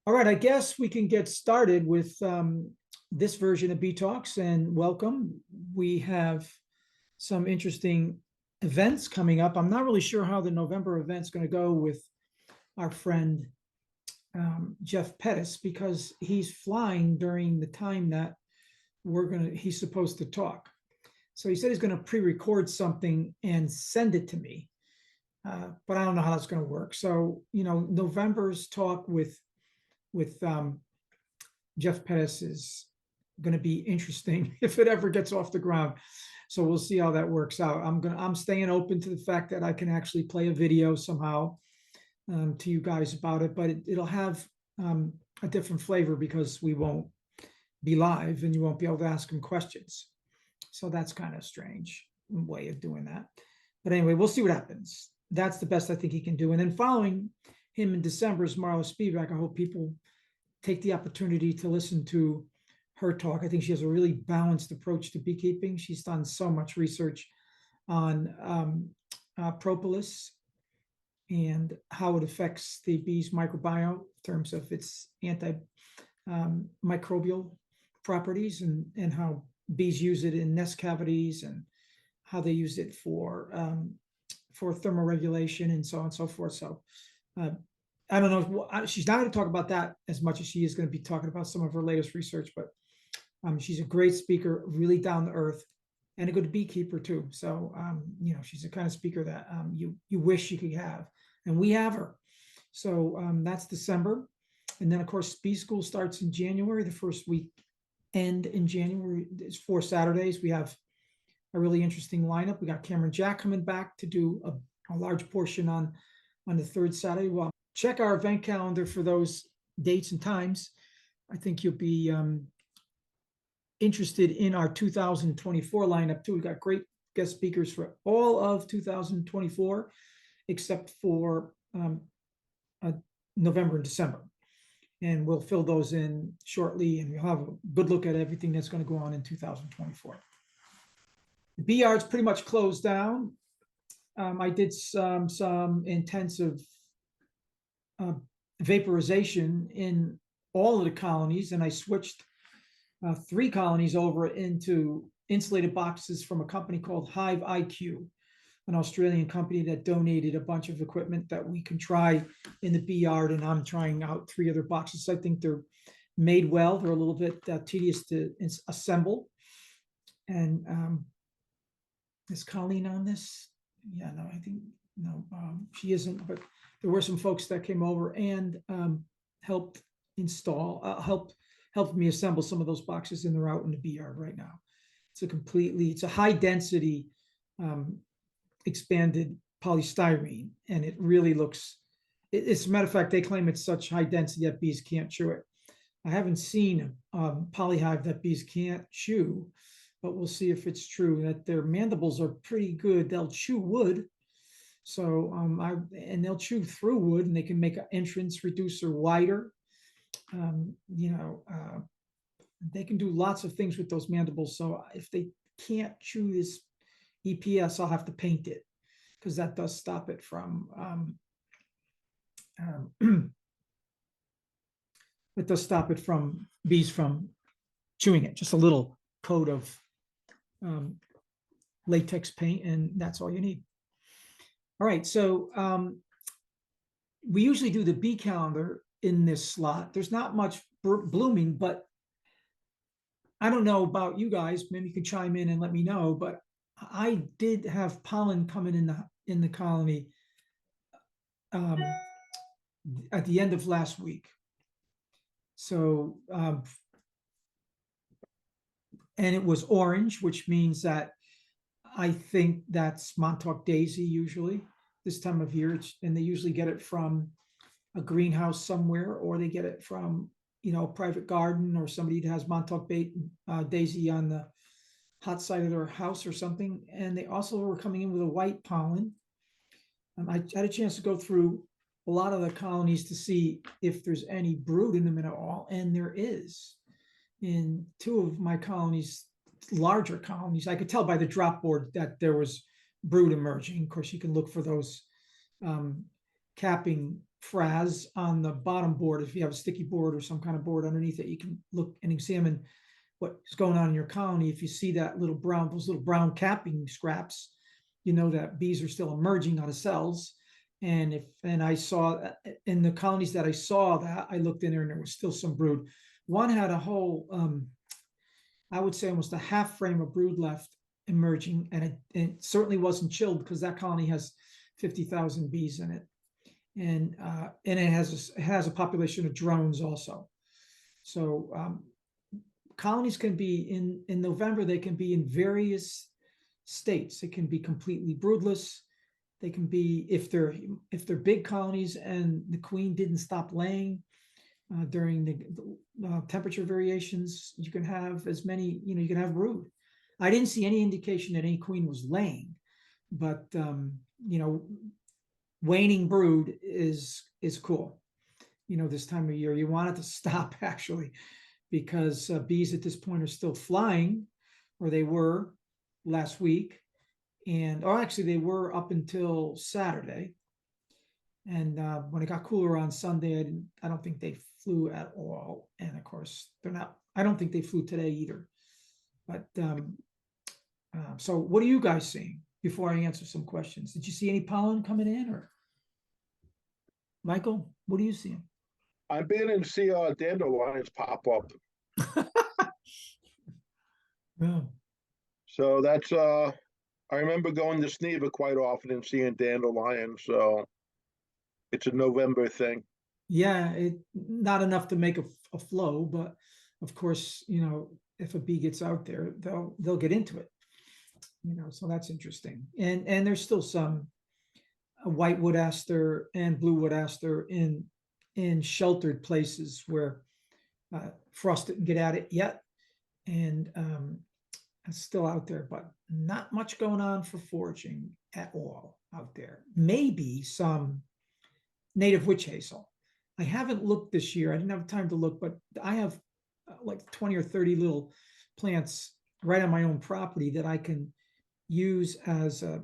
All right, I guess we can get started with this version of Bee Talks, and welcome. We have some interesting events coming up. I'm not really sure how the November event's going to go with our friend Jeff Pettis, because he's flying during the time that he's supposed to talk. So he said he's going to pre-record something and send it to me, but I don't know how that's going to work. So, November's talk with Jeff Pettis is going to be interesting if it ever gets off the ground. So we'll see how that works out. I'm staying open to the fact that I can actually play a video somehow to you guys about it, but it'll have a different flavor because we won't be live and you won't be able to ask him questions. So that's kind of a strange way of doing that. But anyway, we'll see what happens. That's the best I think he can do. And then following him in December is Marla Spivak. I hope people take the opportunity to listen to her talk. I think she has a really balanced approach to beekeeping. She's done so much research on propolis and how it affects the bee's microbiome in terms of its antimicrobial properties, and how bees use it in nest cavities, and how they use it for thermoregulation and so on and so forth. So I don't know, she's not going to talk about that as much as she is going to be talking about some of her latest research, but she's a great speaker, really down to earth, and a good beekeeper too. So, she's the kind of speaker that you wish you could have, and we have her. So that's December. And then, of course, Bee School starts in January, the first week end in January. It's 4 Saturdays. We have a really interesting lineup. We got Cameron Jack coming back to do a large portion on the third Saturday. Well, check our event calendar for those dates and times. I think you'll be interested in our 2024 lineup too. We've got great guest speakers for all of 2024, except for November and December. And we'll fill those in shortly, and we'll have a good look at everything that's going to go on in 2024. The bee yard's pretty much closed down. I did some intensive vaporization in all of the colonies, and I switched 3 colonies over into insulated boxes from a company called Hive IQ, an Australian company that donated a bunch of equipment that we can try in the bee yard. And I'm trying out 3 other boxes. I think they're made well. They're a little bit tedious to assemble. And is Colleen on this? Yeah, no, I think no, she isn't. But there were some folks that came over and helped install, helped me assemble some of those boxes, and they're out in the bee yard right now. It's a high density expanded polystyrene, and it really looks, as a matter of fact, they claim it's such high density that bees can't chew it. I haven't seen a polyhive that bees can't chew, but we'll see if it's true that their mandibles are pretty good. They'll chew wood. So, and they'll chew through wood, and they can make an entrance reducer wider. They can do lots of things with those mandibles. So if they can't chew this EPS, I'll have to paint it, because that does stop it from bees from chewing it. Just a little coat of latex paint, and that's all you need. All right, so we usually do the bee calendar in this slot. There's not much blooming, but I don't know about you guys. Maybe you can chime in and let me know, but I did have pollen coming in the colony at the end of last week. So, and it was orange, which means that I think that's Montauk daisy usually this time of year, and they usually get it from a greenhouse somewhere, or they get it from a private garden, or somebody that has Montauk daisy on the hot side of their house or something. And they also were coming in with a white pollen. I had a chance to go through a lot of the colonies to see if there's any brood in them at all, and there is. In 2 of my colonies, larger colonies, I could tell by the drop board that there was brood emerging. Of course, you can look for those capping fraz on the bottom board. If you have a sticky board or some kind of board underneath it, you can look and examine what's going on in your colony. If you see that little brown, those little brown capping scraps, you know that bees are still emerging out of cells. And I saw in the colonies that I saw that, I looked in there and there was still some brood. One had a whole, I would say almost a half frame of brood left emerging, and it certainly wasn't chilled because that colony has 50,000 bees in it, and it has a population of drones also. So colonies can be in November. They can be in various states. It can be completely broodless. They can be, if they're big colonies and the queen didn't stop laying during the temperature variations, you can have as many, you can have brood. I didn't see any indication that any queen was laying, but waning brood is cool. This time of year, you want it to stop actually, because bees at this point are still flying, or they were last week, or actually they were up until Saturday. And when it got cooler on Sunday, I don't think they flew at all. And of course, I don't think they flew today either. But so what are you guys seeing before I answer some questions? Did you see any pollen coming in, or Michael, what are you seeing? I'm beginning to see dandelions pop up. Yeah. So that's I remember going to Sneva quite often and seeing dandelions. So it's a November thing. Yeah, not enough to make a flow, but of course, if a bee gets out there, they'll get into it. So that's interesting. And there's still some white wood aster and blue wood aster in sheltered places where frost didn't get at it yet, and it's still out there, but not much going on for foraging at all out there. Maybe some native witch hazel. I haven't looked this year. I didn't have time to look, but I have like 20 or 30 little plants right on my own property that I can use as a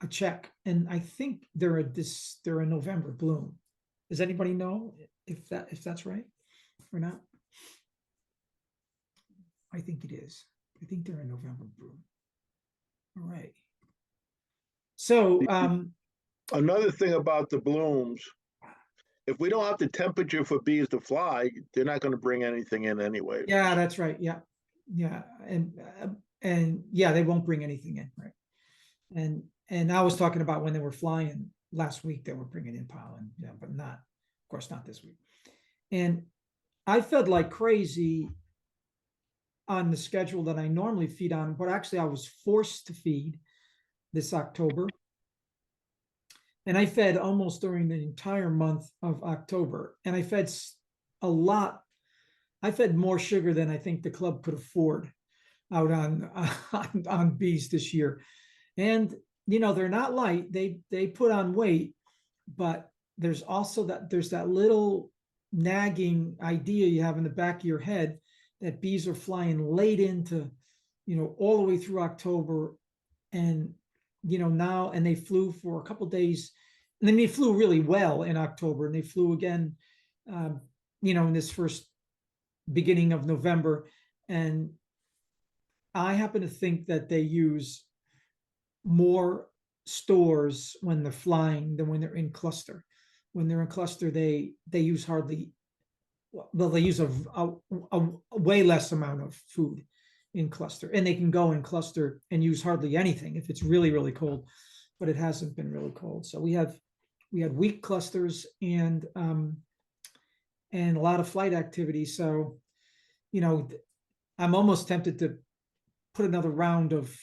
check. And I think they're a November bloom. Does anybody know if that's right or not? I think it is. I think they're a November bloom. All right. So another thing about the blooms, if we don't have the temperature for bees to fly, they're not going to bring anything in anyway. Yeah, that's right. Yeah, and yeah, they won't bring anything in, right? And I was talking about when they were flying last week, they were bringing in pollen, yeah, but not, of course, not this week. And I fed like crazy on the schedule that I normally feed on, but actually I was forced to feed this October. And I fed almost during the entire month of October. And I fed a lot. I fed more sugar than I think the club could afford out on bees this year. And, they're not light. They put on weight, but there's also there's that little nagging idea you have in the back of your head that bees are flying late into, all the way through October. And, now, and they flew for a couple of days, and then they flew really well in October, and they flew again, in this first beginning of November. And I happen to think that they use more stores when they're flying than when they're in cluster. When they're in cluster, they use hardly, well, they use a way less amount of food in cluster, and they can go in cluster and use hardly anything if it's really, really cold, but it hasn't been really cold. So we had weak clusters and a lot of flight activity. So, I'm almost tempted to put another round of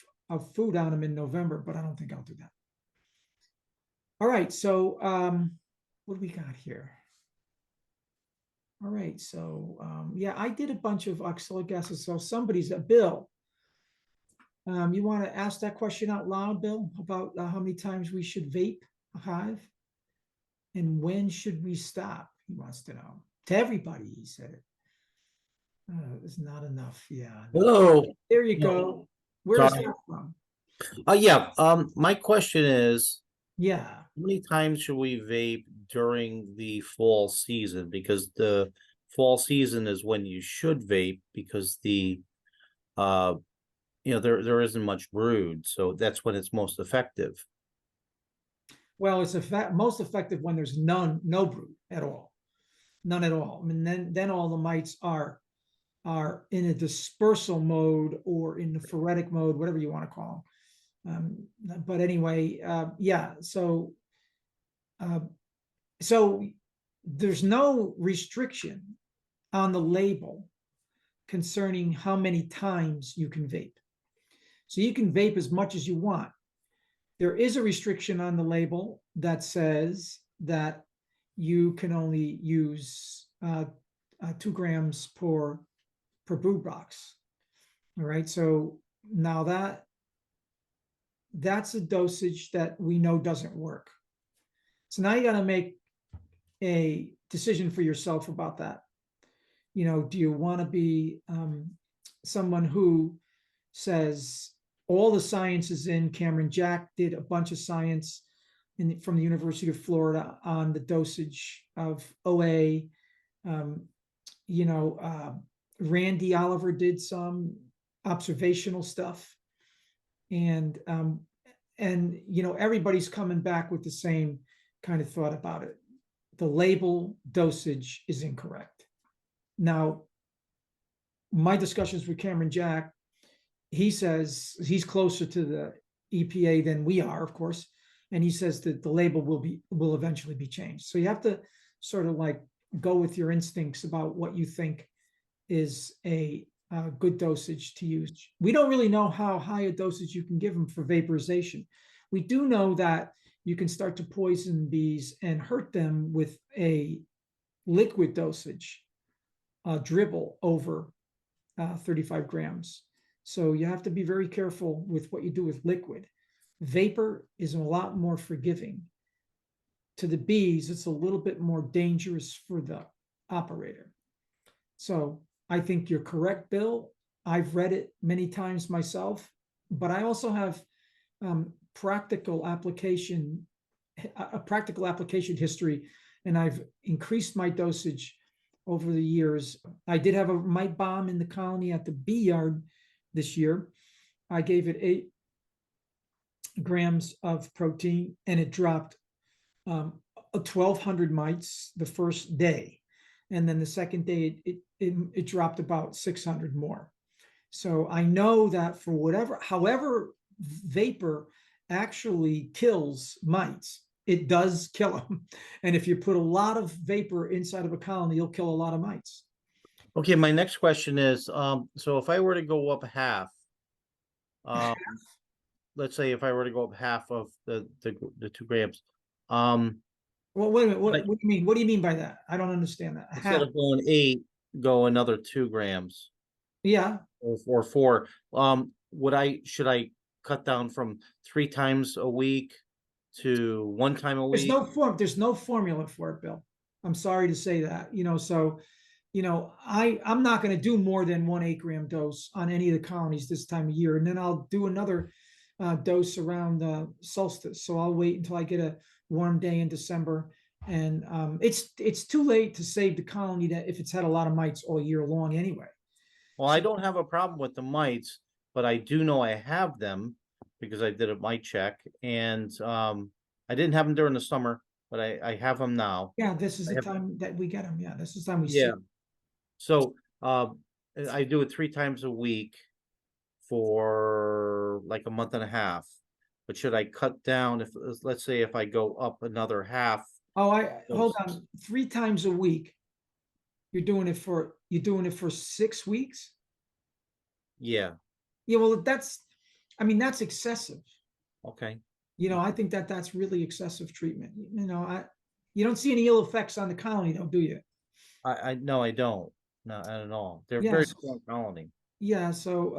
food on them in November, but I don't think I'll do that. All right, so what do we got here? All right, so yeah, I did a bunch of oxalic acid. So somebody's Bill. You want to ask that question out loud, Bill, about how many times we should vape a hive, and when should we stop? He wants to know. To everybody, he said it. It's not enough. Yeah. Hello. There you go. Where's that from? Yeah. My question is, Yeah. How many times should we vape during the fall season? Because the fall season is when you should vape because the uh there isn't much brood, so that's when it's most effective. Well, it's most effective when there's no brood at all, none at all. I mean, then all the mites are in a dispersal mode or in the phoretic mode, whatever you want to call them. But anyway, yeah. Uh, so there's no restriction on the label concerning how many times you can vape. So you can vape as much as you want. There is a restriction on the label that says that you can only use 2 grams per brood box. All right. So now that's a dosage that we know doesn't work. So now you got to make a decision for yourself about that. Do you want to be someone who says all the science is in? Cameron Jack did a bunch of science from the University of Florida on the dosage of OA. Um, Randy Oliver did some observational stuff, and everybody's coming back with the same kind of thought about it. The label dosage is incorrect. Now, my discussions with Cameron Jack, he says he's closer to the EPA than we are, of course, and he says that the label will eventually be changed. So you have to sort of like go with your instincts about what you think is a good dosage to use. We don't really know how high a dosage you can give them for vaporization. We do know that you can start to poison bees and hurt them with a liquid dosage, dribble over 35 grams. So you have to be very careful with what you do with liquid. Vapor is a lot more forgiving. To the bees, it's a little bit more dangerous for the operator. So I think you're correct, Bill. I've read it many times myself, but I also have practical application history, and I've increased my dosage over the years. I did have a mite bomb in the colony at the bee yard this year. I gave it 8 grams of protein, and it dropped 1,200 mites the first day, and then the second day it dropped about 600 more. So I know that for however vapor actually kills mites, it does kill them. And if you put a lot of vapor inside of a colony, you'll kill a lot of mites. Okay, my next question is, so if I were to go up half, let's say if I were to go up half of the 2 grams, Well, wait a minute. What do you mean? What do you mean by that? I don't understand that. instead of going 8, go another 2 grams Yeah. or 4. Should I cut down from 3 times a week to 1 time a week? There's no formula for it, Bill. I'm sorry to say that. I'm not going to do more than 1 8-gram dose on any of the colonies this time of year, and then I'll do another dose around solstice. So I'll wait until I get a warm day in December, and it's too late to save the colony that if it's had a lot of mites all year long anyway. Well, I don't have a problem with the mites, but I do know I have them because I did a mite check, and I didn't have them during the summer, but I have them now. Yeah, this is the time that we get them. Yeah, this is the time we see. Yeah. So I do it 3 times a week for like a month and a half. But should I cut down if let's say if I go up another half? Oh, hold on. 3 times a week. You're doing it for 6 weeks? Yeah. Yeah, well, that's excessive. Okay. I think that's really excessive treatment. You don't see any ill effects on the colony, though, do you? I no, I don't. Not at all. They're Yes. very strong colony. Yeah. So,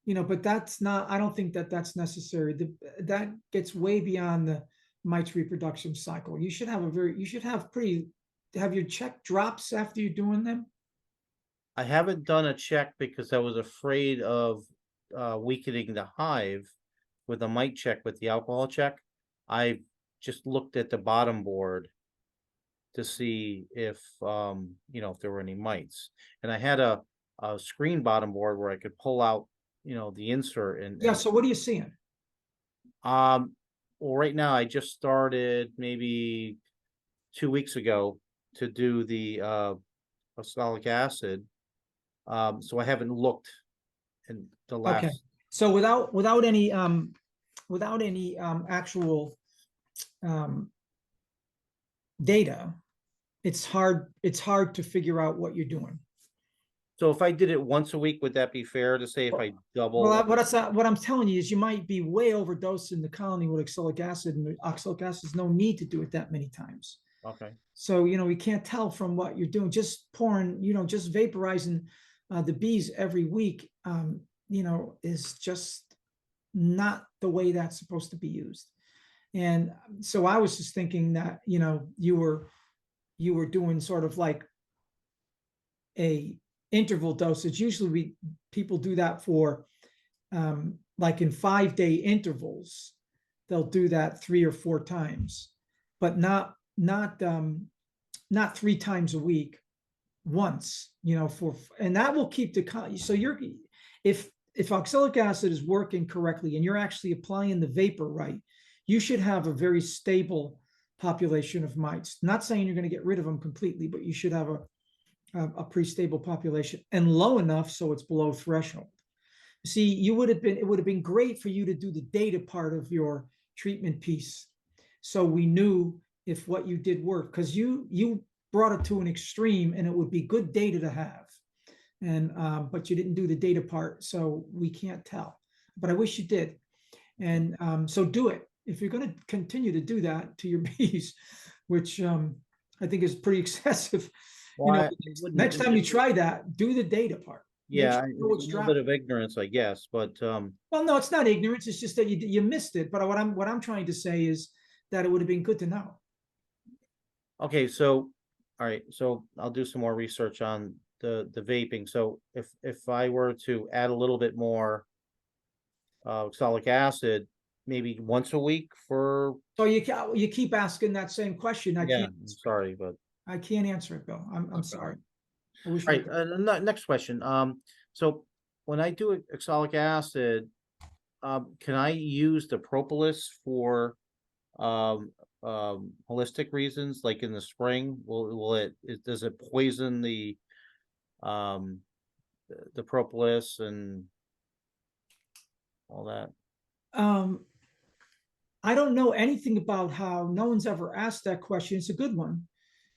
but that's not. I don't think that's necessary. That gets way beyond the mite's reproduction cycle. You should have your check drops after you're doing them. I haven't done a check because I was afraid of weakening the hive with a mite check with the alcohol check. I just looked at the bottom board to see if, if there were any mites. And I had a screen bottom board where I could pull out, the insert Yeah, so what are you seeing? um, well, right now I just started maybe 2 weeks ago to do the oxalic acid. So I haven't looked in the Okay, last. so without any actual data, it's hard to figure out what you're doing. So if I did it once a week, would that be fair to say if I double? What I'm telling you is you might be way overdosing the colony with oxalic acid, and oxalic acid is no need to do it that many times. Okay. So, we can't tell from what you're doing. Just pouring, just vaporizing the bees every week, is just not the way that's supposed to be used. And so I was just thinking that, you were doing sort of like a interval dosage. Usually people do that for like in 5-day intervals. They'll do that 3 or 4 times, but not 3 times a week, once, and that will keep so if oxalic acid is working correctly and you're actually applying the vapor right, you should have a very stable population of mites. Not saying you're going to get rid of them completely, but you should have a pretty stable population, and low enough so it's below threshold. See, it would have been great for you to do the data part of your treatment piece, so we knew if what you did worked, because you brought it to an extreme, and it would be good data to have. And but you didn't do the data part, so we can't tell. But I wish you did. And so do it if you're going to continue to do that to your bees, which I think is pretty excessive. Well, Next time you try that, do the data part. Yeah, Sure it's a little bit of ignorance, I guess, but well, no, it's not ignorance. It's just that you missed it. But what I'm trying to say is that it would have been good to know. okay, so all right, so I'll do some more research on the vaping. So if I were to add a little bit more oxalic acid, maybe once a week for. So you keep asking that same question. I'm sorry, but I can't answer it, Bill. I'm okay. sorry. I wish All I right, could. next question. So when I do oxalic acid, can I use the propolis for holistic reasons, like in the spring? Does it poison um the propolis and all that? I don't know anything about how. No one's ever asked that question. It's a good one.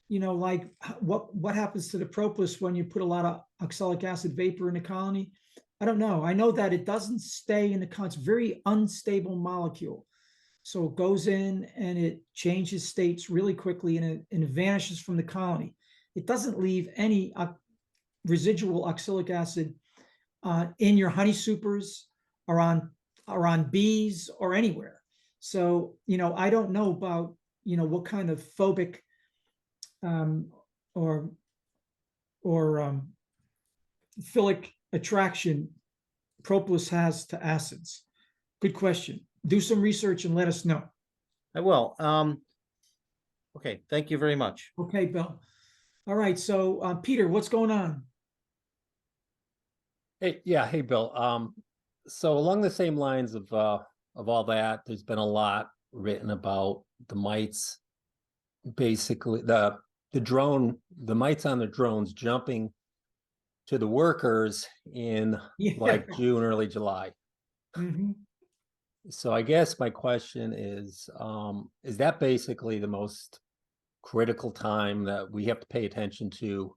Like what happens to the propolis when you put a lot of oxalic acid vapor in the colony? I don't know. I know that it doesn't stay in the colony. It's a very unstable molecule. So it goes in and it changes states really quickly, and it vanishes from the colony. It doesn't leave any residual oxalic acid in your honey supers or on bees or anywhere. So, I don't know about, what kind of phobic um, or philic attraction propolis has to acids. Good question. Do some research and let us know. I will. Okay, thank you very much. Okay, Bill. All right, so Peter, what's going on? Hey, yeah, hey Bill. So along the same lines of all that, there's been a lot written about the mites, basically the mites on the drones jumping to the workers in like June, early July. Mm-hmm. So I guess my question is that basically the most critical time that we have to pay attention to?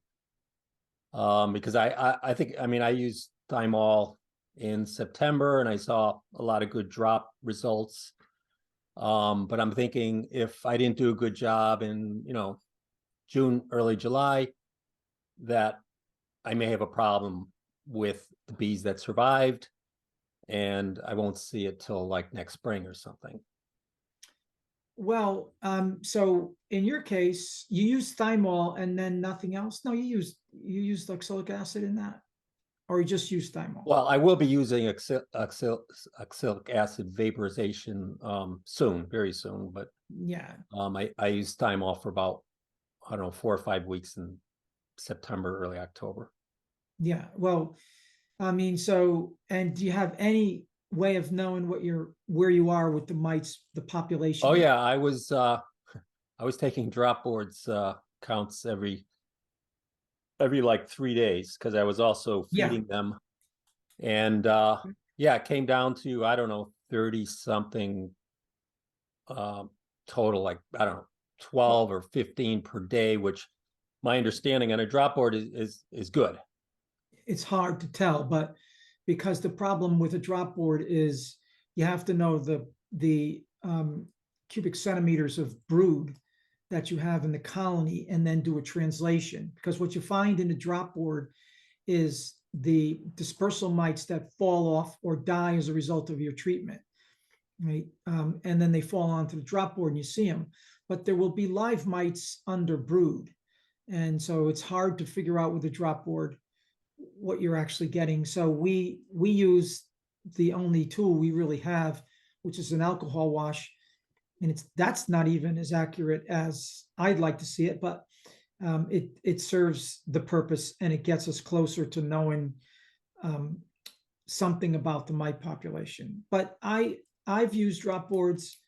Because I think, I mean, I used Thymol in September and I saw a lot of good drop results. But I'm thinking if I didn't do a good job in, June, early July, that I may have a problem with the bees that survived, and I won't see it till like next spring or something. Well, so in your case, you used Thymol and then nothing else. No, you used oxalic acid in that. or you just use thymol? Well, I will be using oxalic acid vaporization soon, very soon, but Yeah, I used thymol for about, I don't know, 4 or 5 weeks in September, early October. yeah. Well, I mean, so, and do you have any way of knowing where you are with the mites, the population? Oh yeah, I was taking drop boards counts every like 3 days, because I was also Yeah. feeding them. And yeah, it came down to, I don't know, 30 something total, like, I don't know, 12 or 15 per day, which my understanding on a drop board is good. It's hard to tell, but because the problem with a drop board is you have to know the cubic centimeters of brood that you have in the colony and then do a translation. Because what you find in a drop board is the dispersal mites that fall off or die as a result of your treatment, right? And then they fall onto the drop board and you see them, but there will be live mites under brood. And so it's hard to figure out with a drop board what you're actually getting. So we use the only tool we really have, which is an alcohol wash, and that's not even as accurate as I'd like to see it, but it serves the purpose and it gets us closer to knowing something about the mite population. But I've used drop boards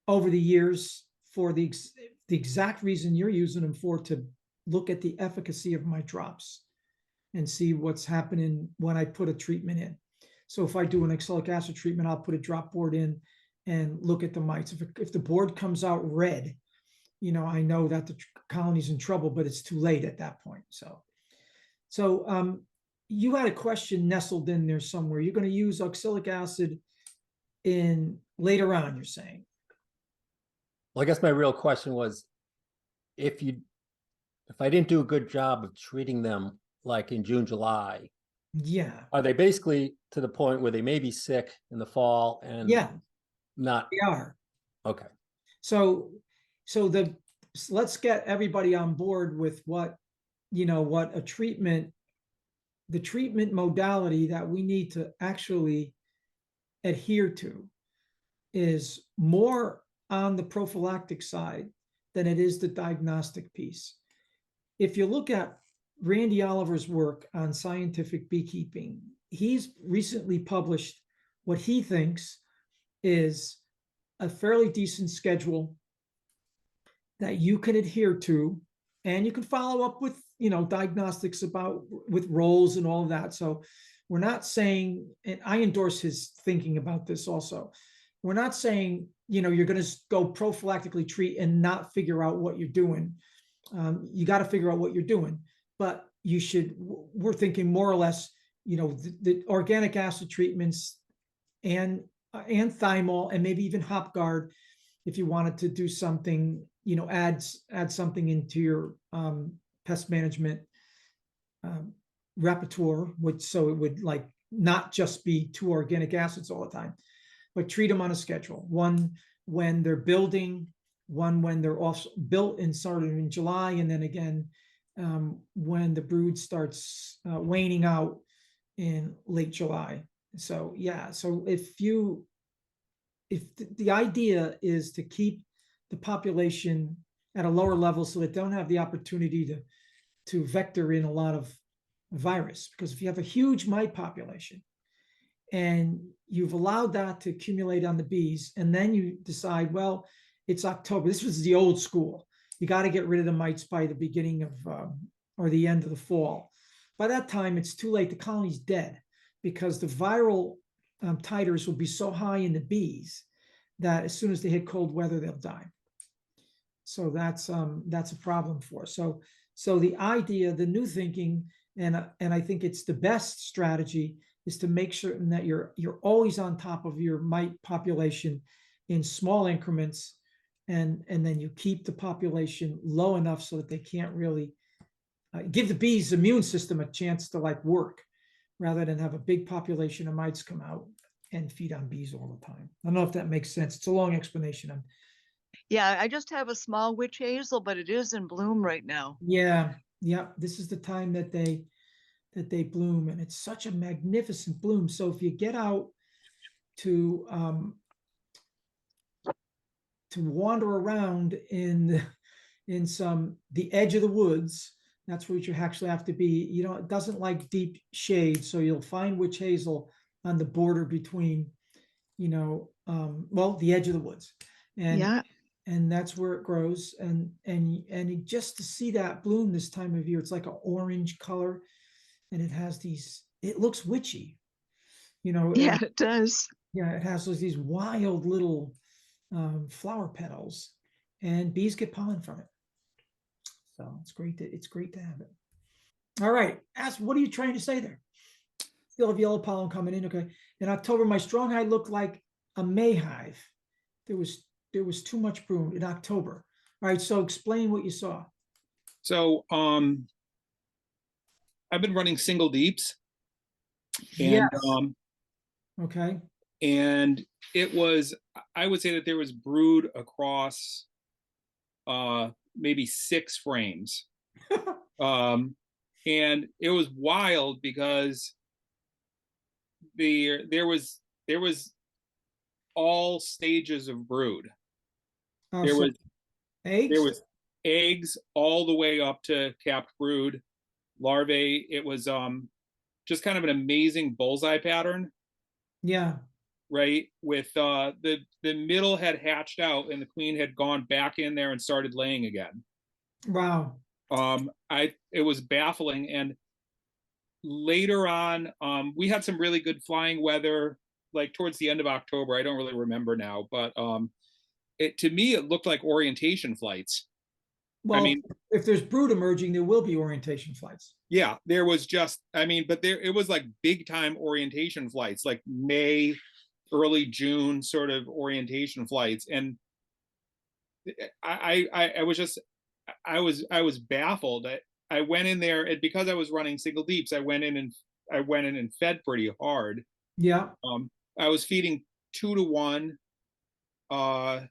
over the years for the exact reason you're using them for, to look at the efficacy of my drops and see what's happening when I put a treatment in. So if I do an oxalic acid treatment, I'll put a drop board in and look at the mites. If the board comes out red, I know that the colony's in trouble, but it's too late at that point. So you had a question nestled in there somewhere. You're going to use oxalic acid in later on, you're saying? Well, I guess my real question was, if I didn't do a good job of treating them like in June, July, Yeah, are they basically to the point where they may be sick in the fall and yeah, not? they are. Okay. So let's get everybody on board with what a treatment, the treatment modality that we need to actually adhere to is more on the prophylactic side than it is the diagnostic piece. If you look at Randy Oliver's work on scientific beekeeping, he's recently published what he thinks is a fairly decent schedule that you can adhere to, and you can follow up with diagnostics with roles and all of that. So we're not saying, and I endorse his thinking about this also, we're not saying you're going to go prophylactically treat and not figure out what you're doing. You got to figure out what you're doing, but we're thinking more or less the organic acid treatments and thymol, and maybe even Hopguard, if you wanted to do something, add something into your pest management repertoire, so it would like not just be 2 organic acids all the time, but treat them on a schedule. One when they're building, one when they're off built and started in July, and then again when the brood starts waning out in late July. So yeah, so if the idea is to keep the population at a lower level so that they don't have the opportunity to vector in a lot of virus, because if you have a huge mite population and you've allowed that to accumulate on the bees, and then you decide, well, it's October, this was the old school, you got to get rid of the mites by the beginning of or the end of the fall. By that time, it's too late. The colony's dead, because the viral titers will be so high in the bees that as soon as they hit cold weather, they'll die. So that's a problem for us. So the idea, the new thinking, and I think it's the best strategy, is to make certain that you're always on top of your mite population in small increments, and then you keep the population low enough so that they can't really give the bees' immune system a chance to work, rather than have a big population of mites come out and feed on bees all the time. I don't know if that makes sense. It's a long explanation. Yeah, I just have a small witch hazel, but it is in bloom right now. Yeah. This is the time that they that they bloom, and it's such a magnificent bloom. So if you get out to wander around in the edge of the woods, that's where you actually have to be. You know, it doesn't like deep shade, so you'll find witch hazel on the border between, well, the edge of the woods, and Yeah. and that's where it grows. And just to see that bloom this time of year, it's like an orange color, and it looks witchy, Yeah, it does. yeah, it has these wild little flower petals, and bees get pollen from it. So it's great to have it. All right, what are you trying to say there? Still have yellow pollen coming in. Okay. In October, my strong hive looked like a May hive. There was too much brood in October. All right, so explain what you saw. So I've been running single deeps, Yes. and Okay. and I would say that there was brood across maybe 6 frames. And it was wild because there was all stages of brood. Oh, There so was eggs. there was eggs all the way up to capped brood, larvae. It was just kind of an amazing bullseye pattern, Yeah. right? With the middle had hatched out and the queen had gone back in there and started laying again. Wow. It was baffling. And later on, we had some really good flying weather, like towards the end of October. I don't really remember now, but to me it looked like orientation flights. Well, I mean, if there's brood emerging, there will be orientation flights. yeah, there was just, but it was like big time orientation flights, like May, early June sort of orientation flights. And I was baffled. I went in there, and because I was running single deeps, I went in and fed pretty hard. Yeah. I was feeding 2 to 1. And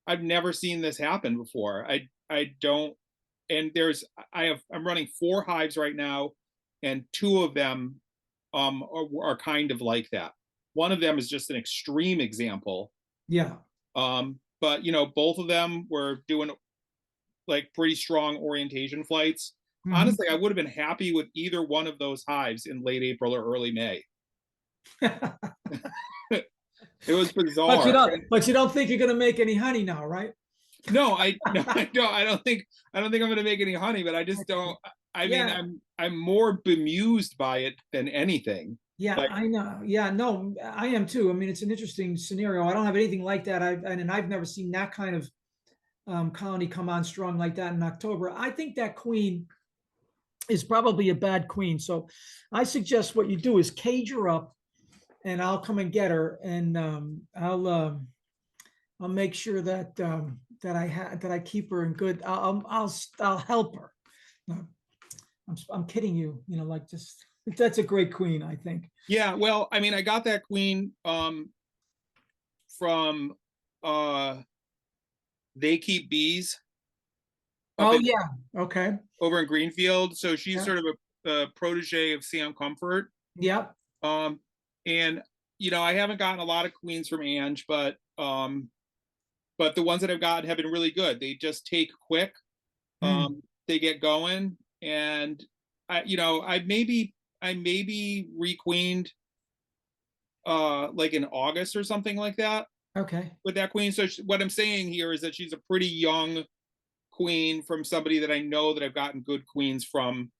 I've never seen this happen before. I don't, and I'm running 4 hives right now, and 2 of them are kind of like that. One of them is just an extreme example. Yeah. But both of them were doing like pretty strong orientation flights. Mhm. Honestly, I would have been happy with either one of those hives in late April or early May. It was bizarre. But you don't think you're going to make any honey now, right? No, I don't think I'm going to make any honey, but I just don't. I mean, I'm more bemused by it than anything. Yeah, I know. Yeah, no, I am too. I mean, it's an interesting scenario. I don't have anything like that. I've never seen that kind of colony come on strong like that in October. I think that queen is probably a bad queen. So I suggest what you do is cage her up, and I'll come and get her, and I'll make sure that I keep her in good. I'll help her. No, I'm kidding you. Like, just that's a great queen, I think. Yeah, well, I mean, I got that queen from They Keep Bees. Oh yeah, okay. Over in Greenfield. So she's sort of a protege of Sam Comfort. Yeah. And I haven't gotten a lot of queens from Ange, but the ones that I've gotten have been really good. They just take quick. They get going, and I maybe requeened like in August or something like that. Okay. With that queen. So what I'm saying here is that she's a pretty young queen from somebody that I know that I've gotten good queens from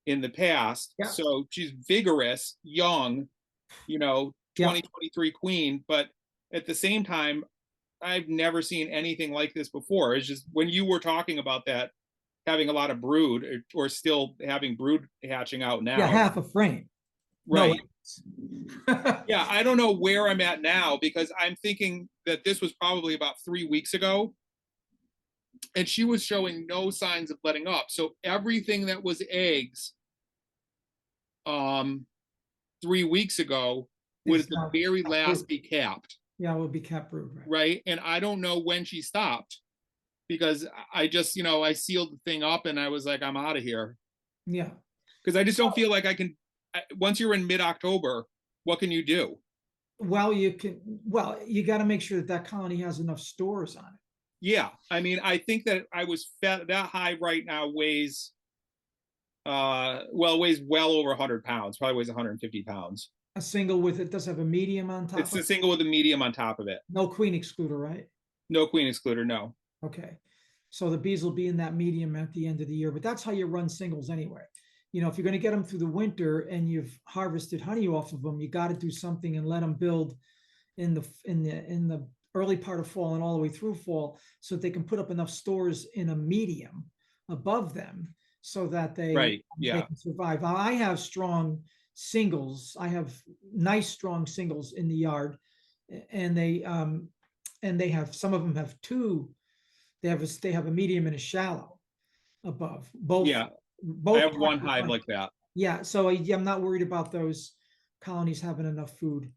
in the past. Yeah. So she's vigorous, young, 2023 queen, but at the same time, I've never seen anything like this before. It's just when you were talking about that, having a lot of brood or still having brood hatching out now. Yeah, half a frame. Right. No. Yeah, I don't know where I'm at now, because I'm thinking that this was probably about 3 weeks ago. And she was showing no signs of letting up. So everything that was eggs 3 weeks ago would at the very last be capped. Yeah, it would be capped brood. Right. And I don't know when she stopped, because I just, I sealed the thing up and I was like, I'm out of here. Yeah. Because I just don't feel like I can, once you're in mid-October, what can you do? Well, you got to make sure that that colony has enough stores on it. Yeah, I mean, I think that I was fed, that hive right now weighs, well, it weighs well over 100 pounds, probably weighs 150 pounds. A single with it does have a medium on top It's of a it? single with a medium on top of it. No queen excluder, right? No queen excluder, no. Okay. So the bees will be in that medium at the end of the year, but that's how you run singles anyway. You know, if you're going to get them through the winter and you've harvested honey off of them, you got to do something and let them build in the early part of fall and all the way through fall, so that they can put up enough stores in a medium above them so that they can survive. I have strong singles. I have nice strong singles in the yard, and they have, some of them have two. They have a medium and a shallow above both. Yeah, both I have one hive like that. Yeah, so I'm not worried about those colonies having enough food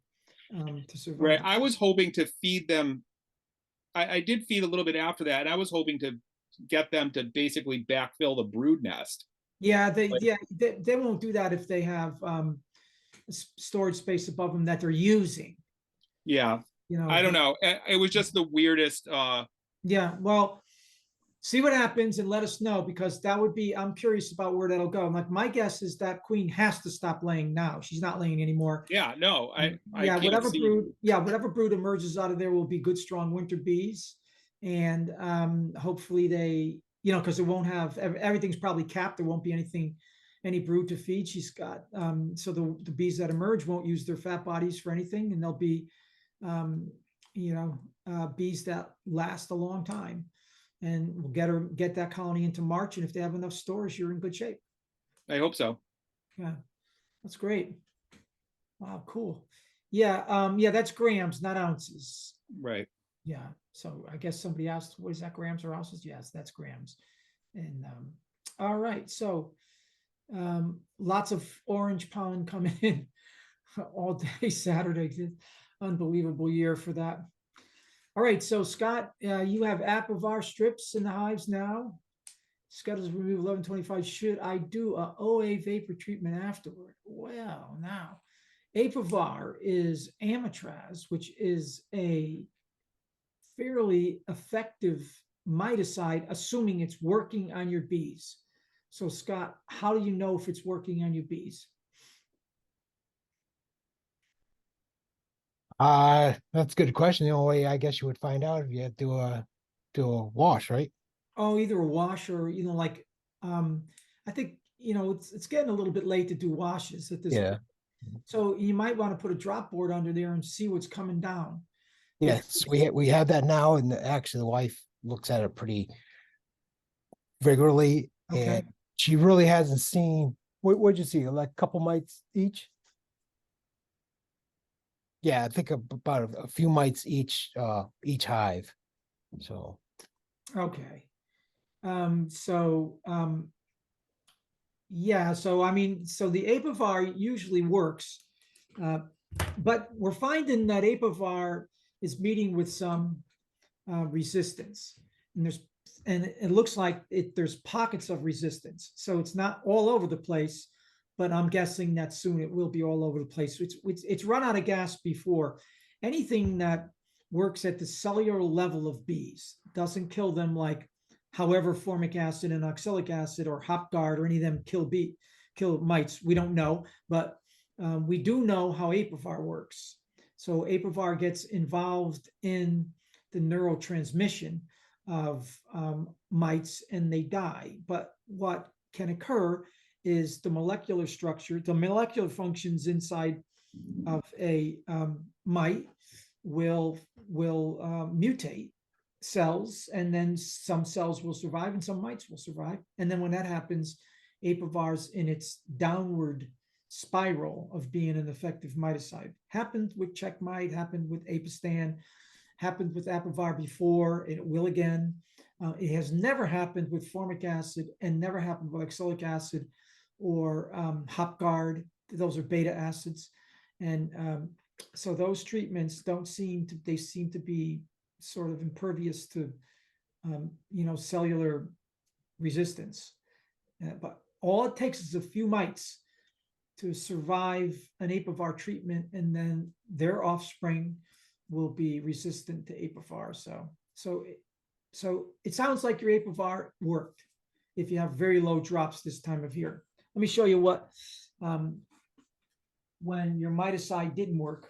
to survive. Right. I was hoping to feed them. I did feed a little bit after that, and I was hoping to get them to basically backfill the brood nest. Yeah, they won't do that if they have storage space above them that they're using. Yeah. I don't know. It was just the weirdest. Yeah, well, see what happens and let us know, because that would be, I'm curious about where that'll go. Like, my guess is that queen has to stop laying now. She's not laying anymore. Yeah, no, I whatever brood emerges out of there will be good, strong winter bees. And hopefully they, because it won't have, everything's probably capped. There won't be any brood to feed. She's got, so the bees that emerge won't use their fat bodies for anything. And they'll be, bees that last a long time. And we'll get that colony into March. And if they have enough stores, you're in good shape. I hope so. Yeah, that's great. Wow, cool. Yeah, that's grams, not ounces. Right. Yeah. So I guess somebody asked, what is that, grams or ounces? Yes, that's grams. And all right. So lots of orange pollen coming in all day Saturday. Unbelievable year for that. All right, so Scott, you have Apivar strips in the hives now. Scott has removed 1125. Should I do a OA vapor treatment afterward? Well, now, Apivar is amitraz, which is a fairly effective miticide, assuming it's working on your bees. So, Scott, how do you know if it's working on your bees? That's a good question. The only way I guess you would find out if you do a wash, right? Oh, either a wash or, I think, it's getting a little bit late to do washes at this point. So you might want to put a drop board under there and see what's coming down. Yes, we have that now, and actually the wife looks at it pretty regularly, Okay. and she really hasn't seen. What'd you see? Like a couple mites each? Yeah, I think about a few mites each hive. So Okay. Yeah, so I mean, so the Apivar usually works, but we're finding that Apivar is meeting with some resistance, and it looks like there's pockets of resistance. So it's not all over the place, but I'm guessing that soon it will be all over the place. It's run out of gas before. Anything that works at the cellular level of bees doesn't kill them, like however formic acid and oxalic acid or Hopguard or any of them kill mites. We don't know, but we do know how Apivar works. So Apivar gets involved in the neurotransmission of mites and they die. But what can occur is the molecular structure, the molecular functions inside of a mite will mutate cells, and then some cells will survive and some mites will survive. And then when that happens, Apivar's in its downward spiral of being an effective miticide. Happened with check mite, happened with Apistan, happened with Apivar before, and it will again. It has never happened with formic acid and never happened with oxalic acid or Hopguard. Those are beta acids. And so those treatments seem to be sort of impervious to, cellular resistance. But all it takes is a few mites to survive an Apivar treatment, and then their offspring will be resistant to Apivar. So it sounds like your Apivar worked if you have very low drops this time of year. Let me show you what when your miticide didn't work.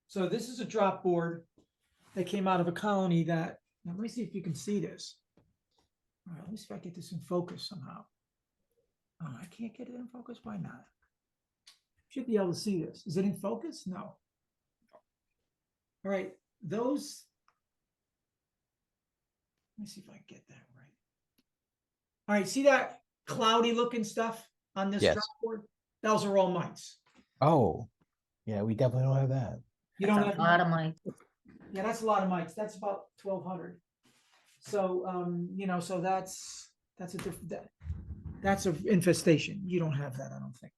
So this is a drop board that came out of a colony that, now let me see if you can see this. All right, let me see if I get this in focus somehow. Oh, I can't get it in focus. Why not? Should be able to see this. Is it in focus? No. All right, those. Let me see if I get that right. All right, see that cloudy looking stuff on this Yes. drop board? Those are all mites. Oh, yeah, we definitely don't have that. You That's don't a have lot of mites. Yeah, that's a lot of mites. That's about 1,200. So, you know, so that's a different, that's an infestation. You don't have that, I don't think.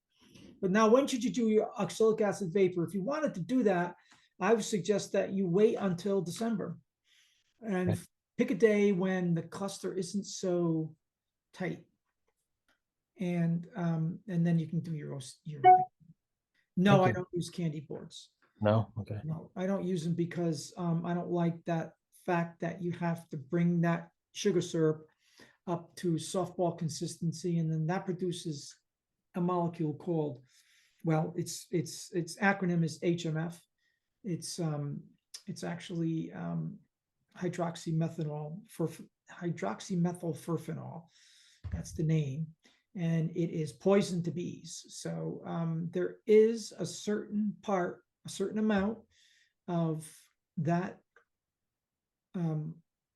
But now, when should you do your oxalic acid vapor? If you wanted to do that, I would suggest that you wait until December and Okay. pick a day when the cluster isn't so tight, and then you can do your. No, Thank I you. don't use candy boards. No, okay. No, I don't use them because I don't like that fact that you have to bring that sugar syrup up to softball consistency, and then that produces a molecule called, well, its acronym is HMF. It's actually hydroxymethylfurfenol. That's the name, and it is poison to bees. So there is a certain amount of that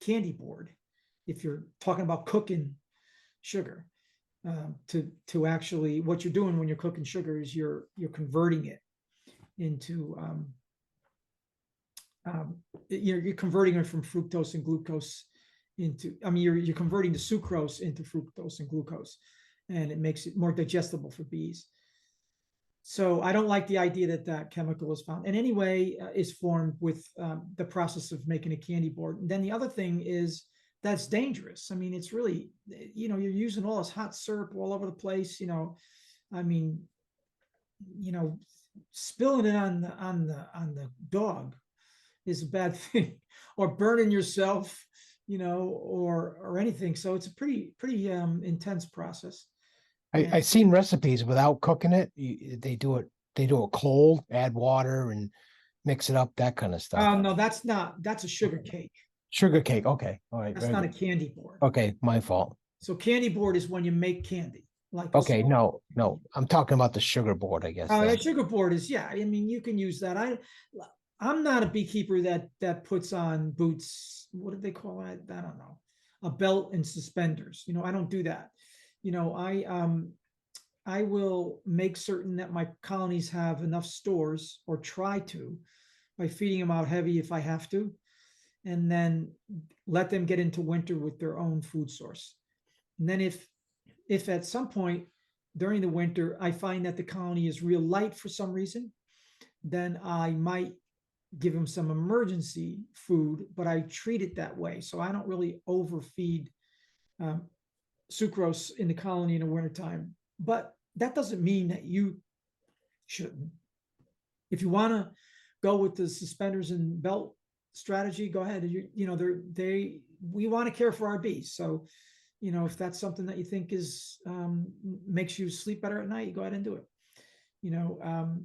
candy board, if you're talking about cooking sugar, to actually, what you're doing when you're cooking sugar is you're converting it into you're converting it from fructose and glucose into, I mean, you're converting the sucrose into fructose and glucose, and it makes it more digestible for bees. So I don't like the idea that that chemical is found, and anyway, is formed with the process of making a candy board. And then the other thing is that's dangerous. I mean, it's really, you know, you're using all this hot syrup all over the place. You know, I mean, you know, spilling it on the dog is a bad thing, or burning yourself, you know, or anything. So it's a pretty intense process. I've seen recipes without cooking it. They do it cold, add water and mix it up, that kind of stuff. No, that's a sugar cake. Sugar cake. Okay. All right. That's very not a good. candy board. Okay. My fault. So candy board is when you make candy. Like Okay. No. I'm talking about the sugar board, I guess. a then. sugar board is, yeah. I mean, you can use that. I'm not a beekeeper that puts on boots. What do they call it? I don't know. A belt and suspenders. You know, I don't do that. You know, I will make certain that my colonies have enough stores, or try to, by feeding them out heavy if I have to, and then let them get into winter with their own food source. And then if at some point during the winter I find that the colony is real light for some reason, then I might give them some emergency food, but I treat it that way. So I don't really overfeed sucrose in the colony in the wintertime. But that doesn't mean that you shouldn't. If you want to go with the suspenders and belt strategy, go ahead. You know, we want to care for our bees. So, you know, if that's something that you think is makes you sleep better at night, you go ahead and do it. You know,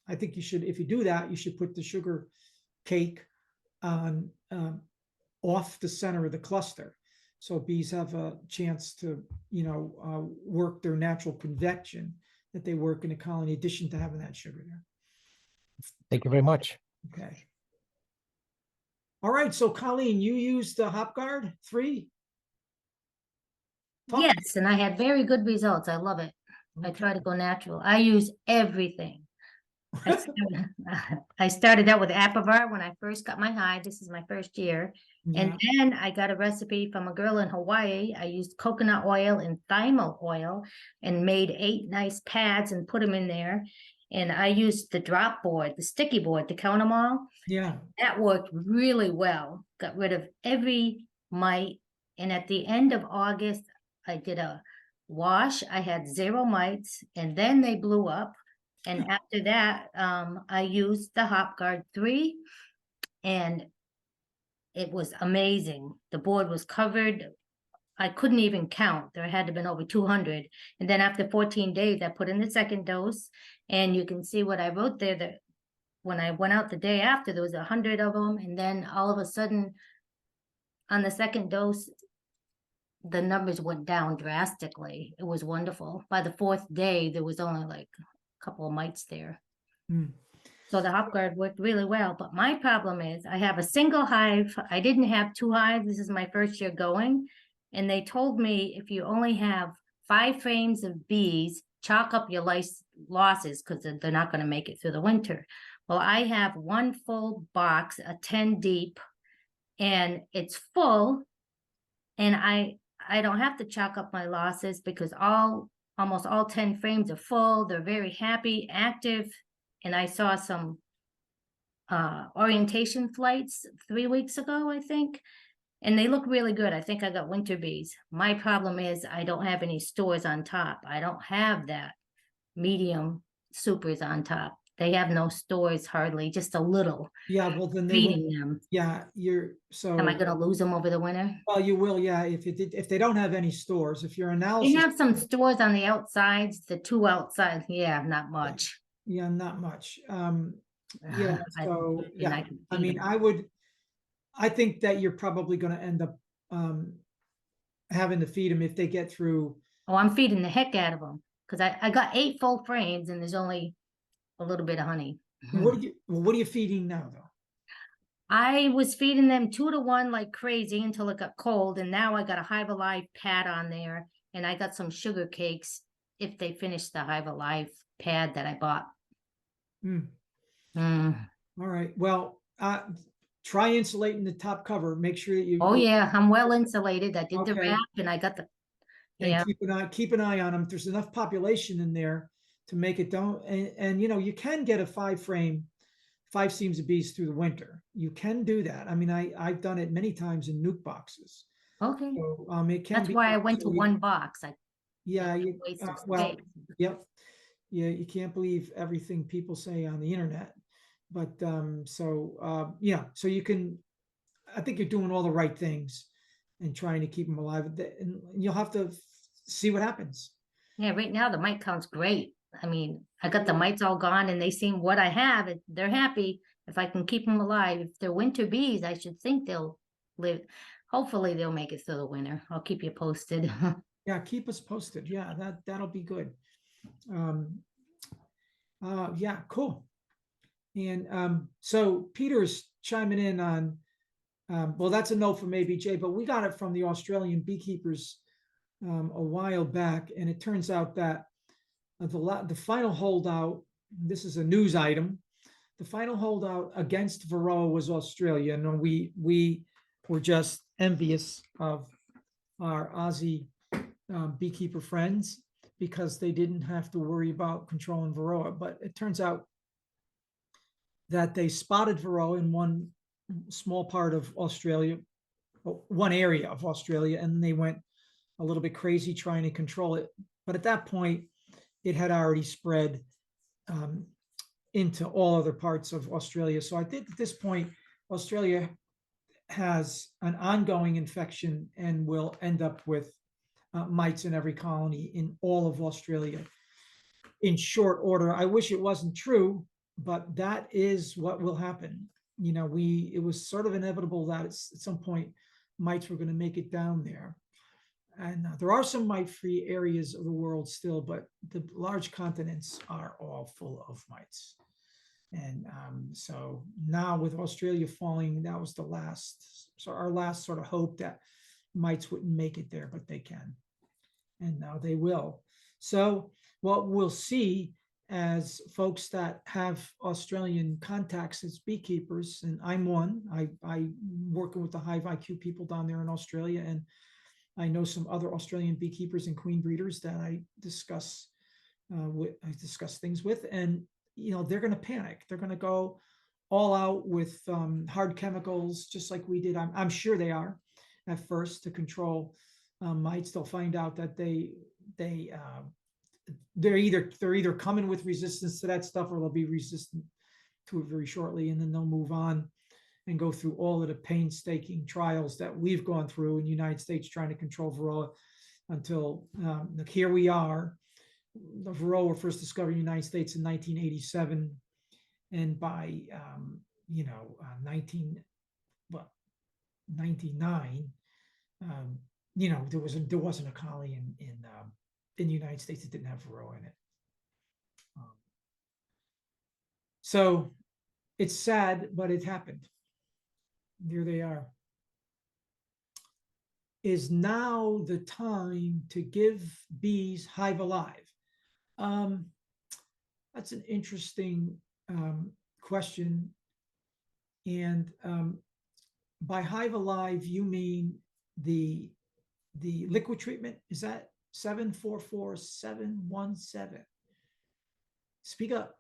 I think you should, if you do that, you should put the sugar cake on off the center of the cluster, so bees have a chance to, you know, work their natural convection that they work in a colony, in addition to having that sugar there. Thank you very much. Okay. All right. So Colleen, you used the Hopguard 3? Talk- Yes, and I had very good results. I love it. I try to go natural. I use everything. I started out with Apivar when I first got my hive. This is my first year. And Yeah. then I got a recipe from a girl in Hawaii. I used coconut oil and thymal oil and made 8 nice pads and put them in there. And I used the drop board, the sticky board, to count them all. Yeah. That worked really well. Got rid of every mite And at the end of August, I did a wash. I had 0 mites, and then they blew up. And after that, I used the Hopguard 3, and it was amazing. The board was covered. I couldn't even count. There had to have been over 200. And then after 14 days, I put in the second dose, and you can see what I wrote there, that when I went out the day after, there was 100 of them. And then all of a sudden, on the second dose, the numbers went down drastically. It was wonderful. By the 4th day, there was only like a couple of mites there. Hmm. So the Hopguard worked really well. But my problem is I have a single hive. I didn't have 2 hives. This is my first year going. And they told me if you only have 5 frames of bees, chalk up your losses because they're not going to make it through the winter. Well, I have 1 full box, a 10 deep, and it's full. And I don't have to chalk up my losses because almost all 10 frames are full. They're very happy, active. And I saw some orientation flights 3 weeks ago, I think. And they look really good. I think I got winter bees. My problem is I don't have any stores on top. I don't have that medium supers on top. They have no stores hardly, just a little. Yeah, well, then they Feeding will, them. yeah, so. Am I going to lose them over the winter? Well, you will, yeah, if they don't have any stores, if your They analysis. have some stores on the outsides, the 2 outside. Yeah, not much. Yeah, not much. Yeah, so, And yeah, can I feed mean, them. I think that you're probably gonna end up, having to feed them if they get through. Oh, I'm feeding the heck out of them because I got 8 full frames and there's only a little bit of honey. What are you feeding now, though? I was feeding them 2 to 1 like crazy until it got cold, and now I got a Hive Alive pad on there, and I got some sugar cakes if they finish the Hive Alive pad that I bought. Hmm. Mm. All right, well, try insulating the top cover, make sure that you. Oh yeah, I'm well insulated. I did the Okay. wrap and I got the, And yeah. keep an eye on them. There's enough population in there to make it don't, and you know, you can get a 5 frame, 5 seams of bees through the winter. You can do that. I mean, I've done it many times in nuke boxes. Okay, So, it can that's be. why I went to so you- 1 box. Yeah, it's a you, waste of well, space. yep. Yeah, you can't believe everything people say on the internet. But, yeah, so you can, I think you're doing all the right things and trying to keep them alive. And you'll have to see what happens. Yeah, right now the mite count's great. I mean, I got the mites all gone and they seem what I have. They're happy if I can keep them alive. If they're winter bees, I should think they'll live. Hopefully they'll make it through the winter. I'll keep you posted. Yeah, keep us posted. Yeah, that'll be good. Yeah, cool. And so Peter's chiming in on, well, that's a note from ABJ, but we got it from the Australian beekeepers a while back, and it turns out that the final holdout, this is a news item, the final holdout against Varroa was Australia, and we were just envious of our Aussie beekeeper friends because they didn't have to worry about controlling Varroa. But it turns out that they spotted Varroa in one small part of Australia, one area of Australia, and they went a little bit crazy trying to control it. But at that point, it had already spread into all other parts of Australia. So I think at this point, Australia has an ongoing infection and will end up with mites in every colony in all of Australia in short order. I wish it wasn't true, but that is what will happen. You know, it was sort of inevitable that at some point mites were going to make it down there. And there are some mite-free areas of the world still, but the large continents are all full of mites. And so now with Australia falling, that was our last sort of hope that mites wouldn't make it there, but they can. And now they will. So what we'll see as folks that have Australian contacts as beekeepers, and I'm one, I'm working with the Hive IQ people down there in Australia, and I know some other Australian beekeepers and queen breeders that I discuss things with, and you know, they're going to panic. They're going to go all out with hard chemicals, just like we did. I'm sure they are. at first to control mites. They'll find out that they're either coming with resistance to that stuff, or they'll be resistant to it very shortly, and then they'll move on and go through all of the painstaking trials that we've gone through in the United States trying to control varroa until here we are. The varroa were first discovered in the United States in 1987, and by 1999, there wasn't a colony in the United States that didn't have varroa in it. So it's sad, but it happened. Here they are. Is now the time to give bees Hive Alive? That's an interesting question. And by Hive Alive, you mean the liquid treatment? Is that 744717? Speak up.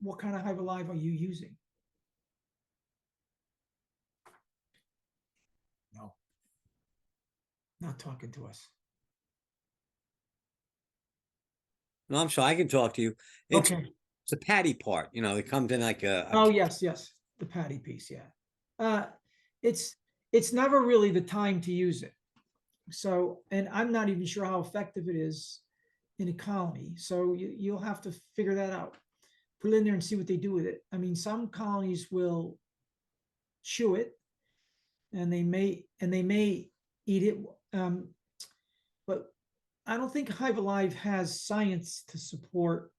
What kind of Hive Alive are you using? No, not talking to us. No, I'm sorry, I can talk to you. It's Okay. it's a patty part, it comes in like a Oh, yes, the patty piece, yeah. It's never really the time to use it. So, and I'm not even sure how effective it is in a colony. So you'll have to figure that out. Put it in there and see what they do with it. I mean, some colonies will chew it, and they may eat it. But I don't think Hive Alive has science to support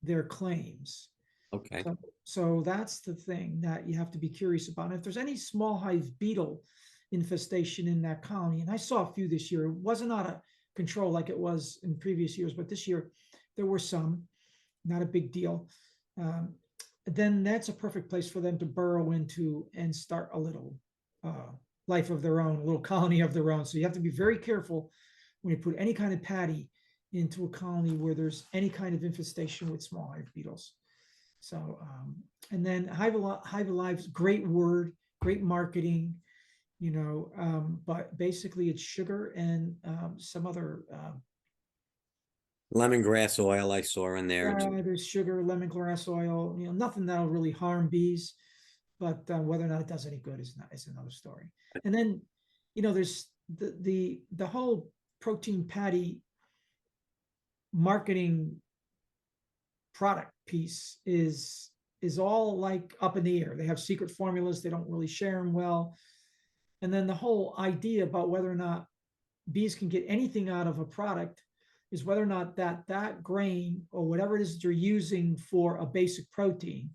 their claims. Okay. So that's the thing that you have to be curious about. And if there's any small hive beetle infestation in that colony, and I saw a few this year, it wasn't out of control like it was in previous years, but this year there were some, not a big deal. Then that's a perfect place for them to burrow into and start a little life of their own, a little colony of their own. So you have to be very careful when you put any kind of patty into a colony where there's any kind of infestation with small hive beetles. So, and then Hive Alive's great word, great marketing, but basically it's sugar and some other Lemongrass oil I saw in there. there's sugar, lemongrass oil, nothing that'll really harm bees, but whether or not it does any good is another story. And then, there's the whole protein patty marketing product piece is all like up in the air. They have secret formulas. They don't really share them well. And then the whole idea about whether or not bees can get anything out of a product is whether or not that grain or whatever it is that you're using for a basic protein,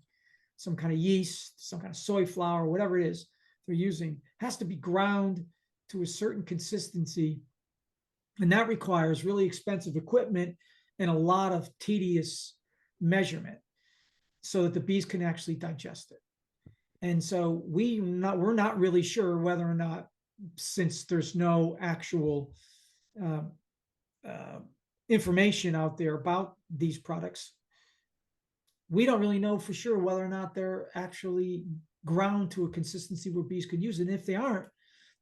some kind of yeast, some kind of soy flour, whatever it is they're using, has to be ground to a certain consistency. And that requires really expensive equipment and a lot of tedious measurement so that the bees can actually digest it. And so we're not really sure whether or not, since there's no actual information out there about these products, we don't really know for sure whether or not they're actually ground to a consistency where bees can use it. And if they aren't,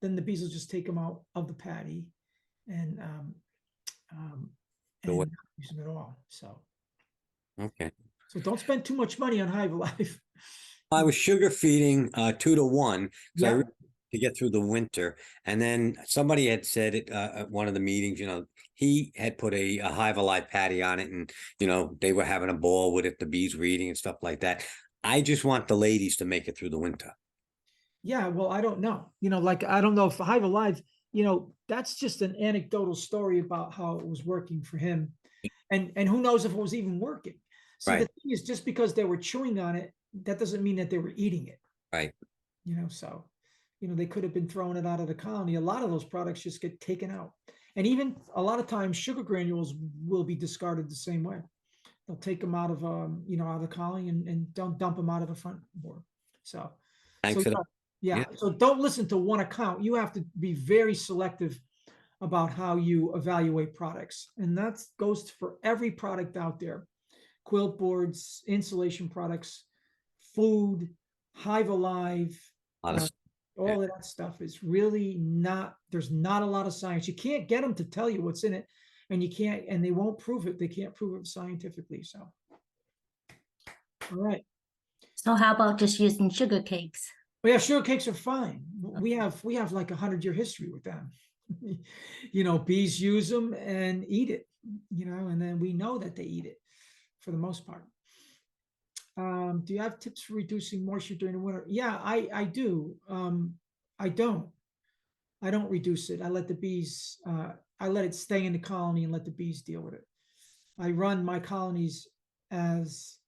then the bees will just take them out of the patty and not use them at all. So, Okay. so don't spend too much money on Hive Alive. I was sugar feeding 2 to 1 because I Yeah. really to get through the winter. And then somebody had said it at one of the meetings, he had put a Hive Alive patty on it, and they were having a ball with it, the bees were eating and stuff like that. I just want the ladies to make it through the winter. Yeah, well, I don't know. I don't know if Hive Alive, that's just an anecdotal story about how it was working for him. And who knows if it was even working. See, the Right. thing is, just because they were chewing on it, that doesn't mean that they were eating it. Right. So, they could have been throwing it out of the colony. A lot of those products just get taken out. And even a lot of times sugar granules will be discarded the same way. They'll take them out of, out of the colony and don't dump them out of the front board. So, Thanks for that. yeah. So don't listen to one account. You have to be very selective about how you evaluate products. And that goes for every product out there. Quilt boards, insulation products, food, Hive Alive, all of that stuff is really not, there's not a lot of science. You can't get them to tell you what's in it, and you can't, and they won't prove it. They can't prove it scientifically. So, all right. So how about just using sugar cakes? Well, yeah, sugar cakes are fine. We have like 100-year history with them. Bees use them and eat it, and then we know that they eat it for the most part. Do you have tips for reducing moisture during the winter? Yeah, I do. I don't reduce it. I let the bees, I let it stay in the colony and let the bees deal with it. I run my colonies as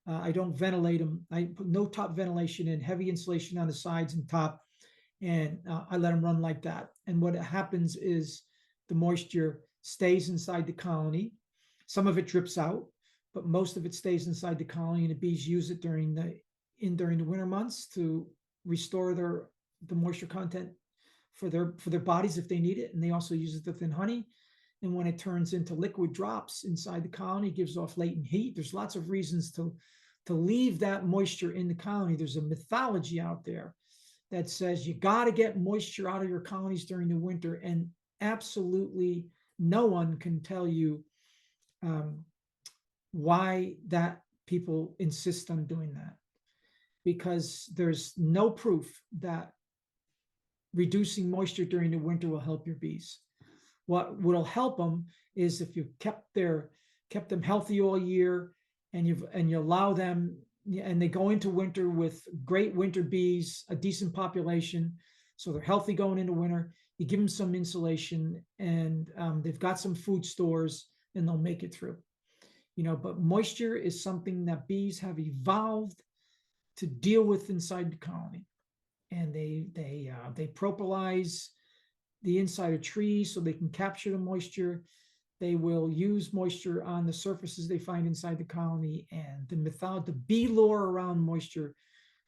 I don't ventilate them. I put no top ventilation in, heavy insulation on the sides and top, and I let them run like that. And what happens is the moisture stays inside the colony. Some of it drips out, but most of it stays inside the colony, and the bees use it during the winter months to restore the moisture content for their bodies if they need it, and they also use it to thin honey. And when it turns into liquid drops inside the colony, it gives off latent heat. There's lots of reasons to leave that moisture in the colony. There's a mythology out there that says you got to get moisture out of your colonies during the winter, and absolutely no one can tell you why that people insist on doing that, because there's no proof that reducing moisture during the winter will help your bees. What will help them is if you've kept them healthy all year, and you allow them, and they go into winter with great winter bees, a decent population, so they're healthy going into winter. You give them some insulation, and they've got some food stores, and they'll make it through. But moisture is something that bees have evolved to deal with inside the colony, and they propylize the inside of trees so they can capture the moisture. They will use moisture on the surfaces they find inside the colony, and the bee lore around moisture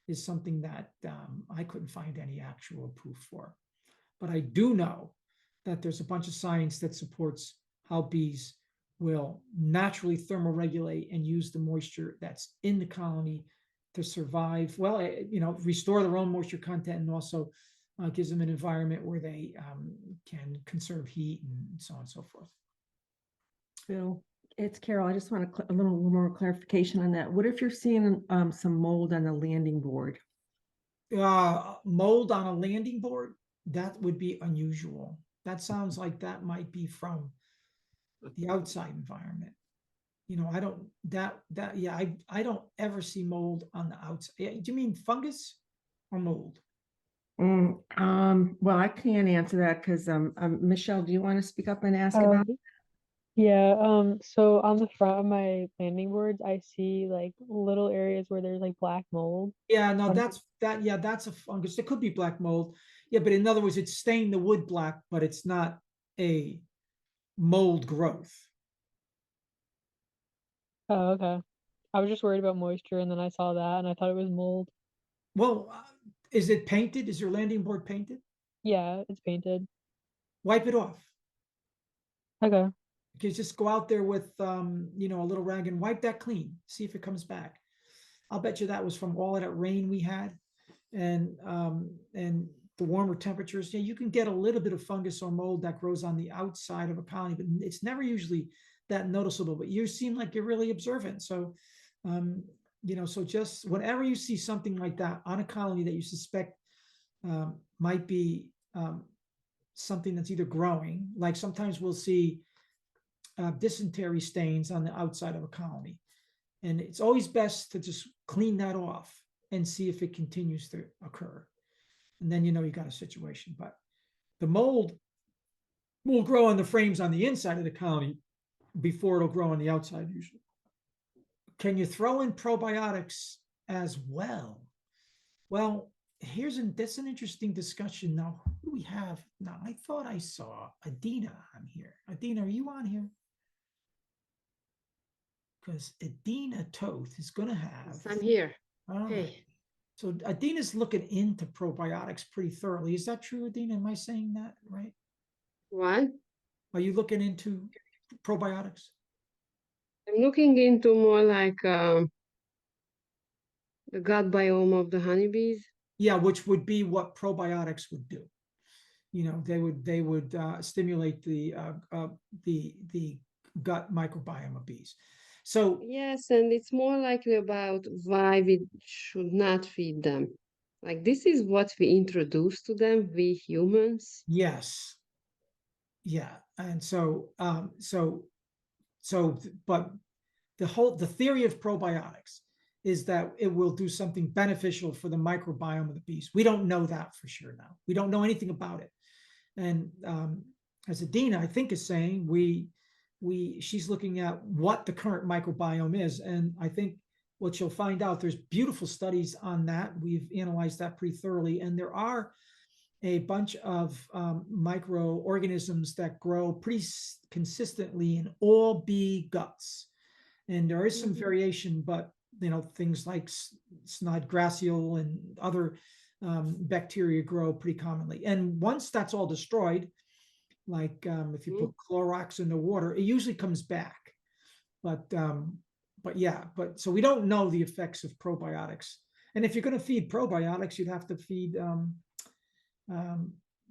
is something that I couldn't find any actual proof for. But I do know that there's a bunch of science that supports how bees will naturally thermoregulate and use the moisture that's in the colony to survive. Well, restore their own moisture content, and also gives them an environment where they can conserve heat and so on and so forth. Bill, it's Carol. I just want a little more clarification on that. What if you're seeing some mold on the landing board? Mold on a landing board, that would be unusual. That sounds like that might be from the outside environment. I don't I don't ever see mold on the outside. Do you mean fungus or mold? Well, I can't answer that because Michelle, do you want to speak up and ask about it? Yeah, so on the front of my landing boards, I see like little areas where there's like black mold. Yeah, no, that's a fungus. It could be black mold. Yeah, but in other words, it's stained the wood black, but it's not a mold growth. Oh, okay. I was just worried about moisture, and then I saw that and I thought it was mold. Well, is it painted? Is your landing board painted? Yeah, it's painted. Wipe it off. Okay. Okay, just go out there with a little rag and wipe that clean. See if it comes back. I'll bet you that was from all of that rain we had, and the warmer temperatures. Yeah, you can get a little bit of fungus or mold that grows on the outside of a colony, but it's never usually that noticeable. But you seem like you're really observant. So, so just whenever you see something like that on a colony that you suspect might be something that's either growing, like sometimes we'll see dysentery stains on the outside of a colony. And it's always best to just clean that off and see if it continues to occur. And then you got a situation. But the mold will grow on the frames on the inside of the colony before it'll grow on the outside usually. Can you throw in probiotics as well? Well, that's an interesting discussion. Now, who do we have? Now, I thought I saw Adina on here. Adina, are you on here? Because Adina Toth is going to have. Yes, I'm here. Oh, Hey. so Adina's looking into probiotics pretty thoroughly. Is that true, Adina? Am I saying that right? What? Are you looking into probiotics? I'm looking into more like the gut biome of the honeybees. Yeah, which would be what probiotics would do. You know, they would stimulate the gut microbiome of bees. So Yes, and it's more likely about why we should not feed them. Like this is what we introduce to them, we humans. yes, yeah, and but the theory of probiotics is that it will do something beneficial for the microbiome of the bees. We don't know that for sure now. We don't know anything about it. And as Adina, I think, is saying, she's looking at what the current microbiome is. And I think what you'll find out, there's beautiful studies on that. We've analyzed that pretty thoroughly. And there are a bunch of microorganisms that grow pretty consistently in all bee guts. And there is some variation, but things like snodgrassial and other bacteria grow pretty commonly. And once that's all destroyed, like if you put Clorox in the water, it usually comes back. But so we don't know the effects of probiotics. And if you're going to feed probiotics, you'd have to feed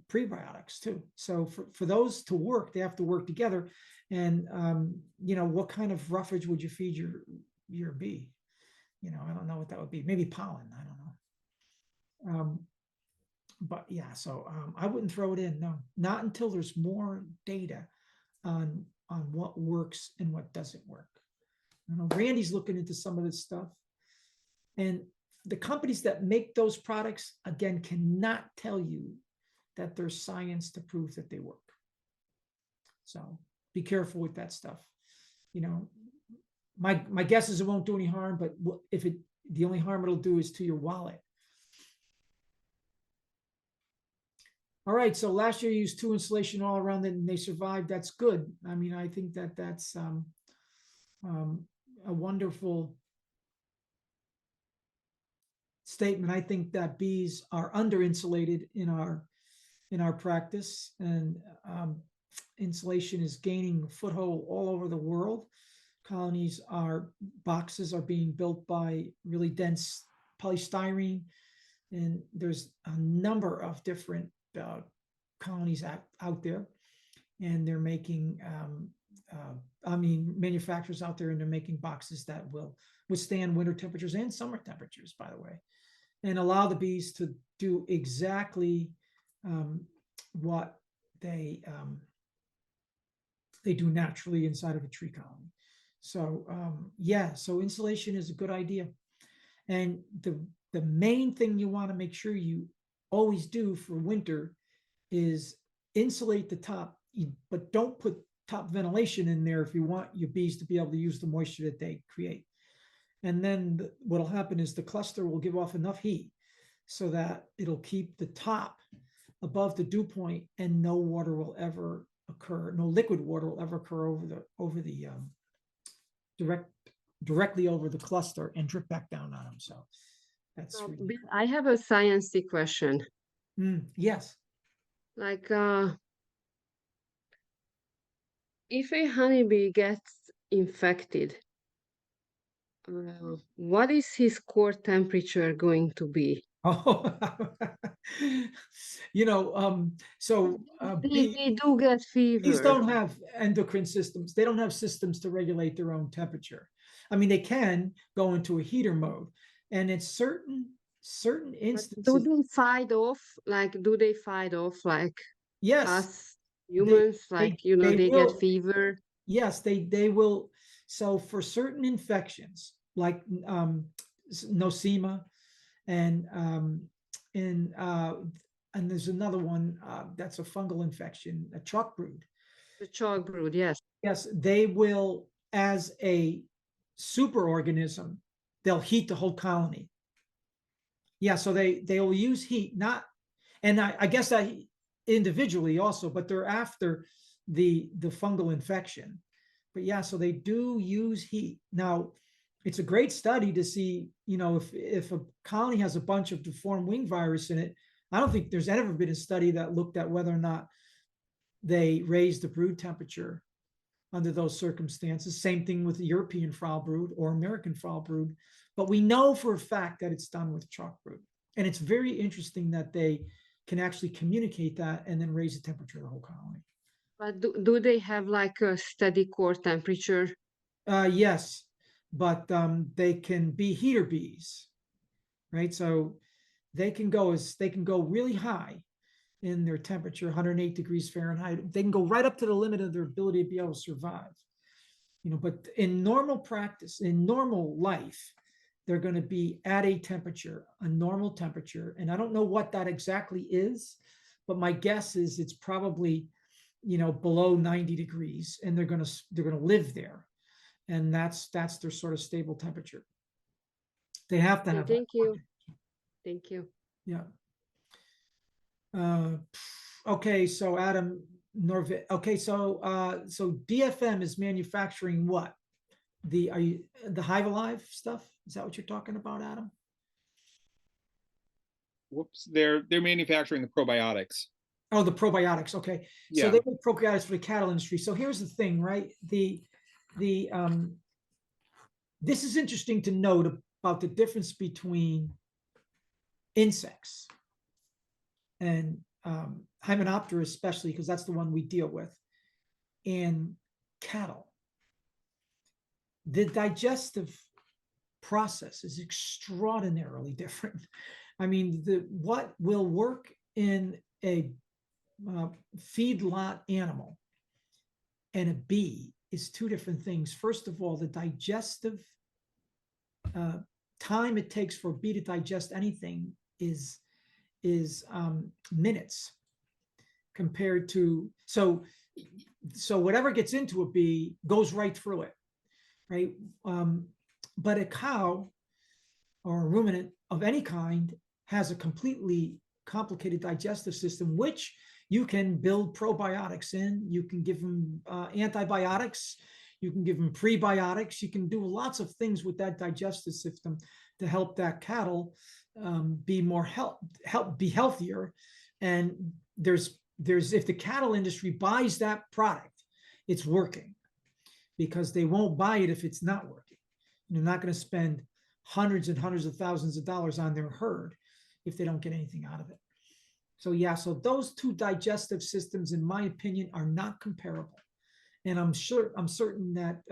prebiotics too. So for those to work, they have to work together. And what kind of roughage would you feed your bee? I don't know what that would be. Maybe pollen. I don't know. But yeah, so I wouldn't throw it in. No, not until there's more data on what works and what doesn't work. Randy's looking into some of this stuff, and the companies that make those products, again, cannot tell you that there's science to prove that they work. So be careful with that stuff. My guess is it won't do any harm, but the only harm it'll do is to your wallet. All right, so last year you used 2 insulation all around it and they survived. That's good. I mean, I think that's a wonderful statement. I think that bees are under insulated in our practice, and insulation is gaining a foothold all over the world. Boxes are being built by really dense polystyrene, and there's a number of different colonies out there, and they're making manufacturers out there, and they're making boxes that will withstand winter temperatures and summer temperatures, by the way, and allow the bees to do exactly what they do naturally inside of a tree colony. So so insulation is a good idea. And the main thing you want to make sure you always do for winter is insulate the top, but don't put top ventilation in there if you want your bees to be able to use the moisture that they create. And then what'll happen is the cluster will give off enough heat so that it'll keep the top above the dew point, and no water will ever occur, no liquid water will ever occur directly over the cluster and drip back down on them. So that's really... I have a sciencey question. Yes. Like, if a honeybee gets infected, what is his core temperature going to be? Oh, They do get fever. Bees don't have endocrine systems. They don't have systems to regulate their own temperature. I mean, they can go into a heater mode, and it's certain instances. Do they fight off? Do they fight off like yes, us humans? They get fever. Yes, they will. So for certain infections, like nosema, and there's another one that's a fungal infection, a chalk brood. The chalk brood, yes. Yes, they will, as a superorganism, they'll heat the whole colony. Yeah, so they will use heat, not, and I guess that individually also, but they're after the fungal infection. But yeah, so they do use heat. Now, it's a great study to see, if a colony has a bunch of deformed wing virus in it. I don't think there's ever been a study that looked at whether or not they raised the brood temperature under those circumstances. Same thing with the European foul brood or American foul brood. But we know for a fact that it's done with chalk brood. And it's very interesting that they can actually communicate that and then raise the temperature of the whole colony. But do they have like a steady core temperature? Yes, but they can be heater bees, right? So they can go really high in their temperature, 108 degrees Fahrenheit. They can go right up to the limit of their ability to be able to survive. But in normal practice, in normal life, they're going to be at a temperature, a normal temperature. And I don't know what that exactly is, but my guess is it's probably, below 90 degrees, and they're going to live there. And that's their sort of stable temperature. They have to Okay, have thank that. you. Thank you. Yeah. Okay, so Adam Norvit. Okay, so DFM is manufacturing what? The Hive Alive stuff? Is that what you're talking about, Adam? Whoops, they're manufacturing the probiotics. Oh, the probiotics. Okay, so Yeah. they make probiotics for the cattle industry. So here's the thing, right? This is interesting to note about the difference between insects and Hymenoptera, especially because that's the one we deal with, and cattle. The digestive process is extraordinarily different. I mean, what will work in a feedlot animal and a bee is two different things. First of all, the digestive time it takes for a bee to digest anything is minutes compared to, so whatever gets into a bee goes right through it, right? But a cow or a ruminant of any kind has a completely complicated digestive system, which you can build probiotics in. You can give them antibiotics. You can give them prebiotics. You can do lots of things with that digestive system to help that cattle be more be healthier. And there's if the cattle industry buys that product, it's working, because they won't buy it if it's not working. They're not going to spend hundreds and hundreds of thousands of dollars on their herd if they don't get anything out of it. So yeah, so those two digestive systems, in my opinion, are not comparable. And I'm certain that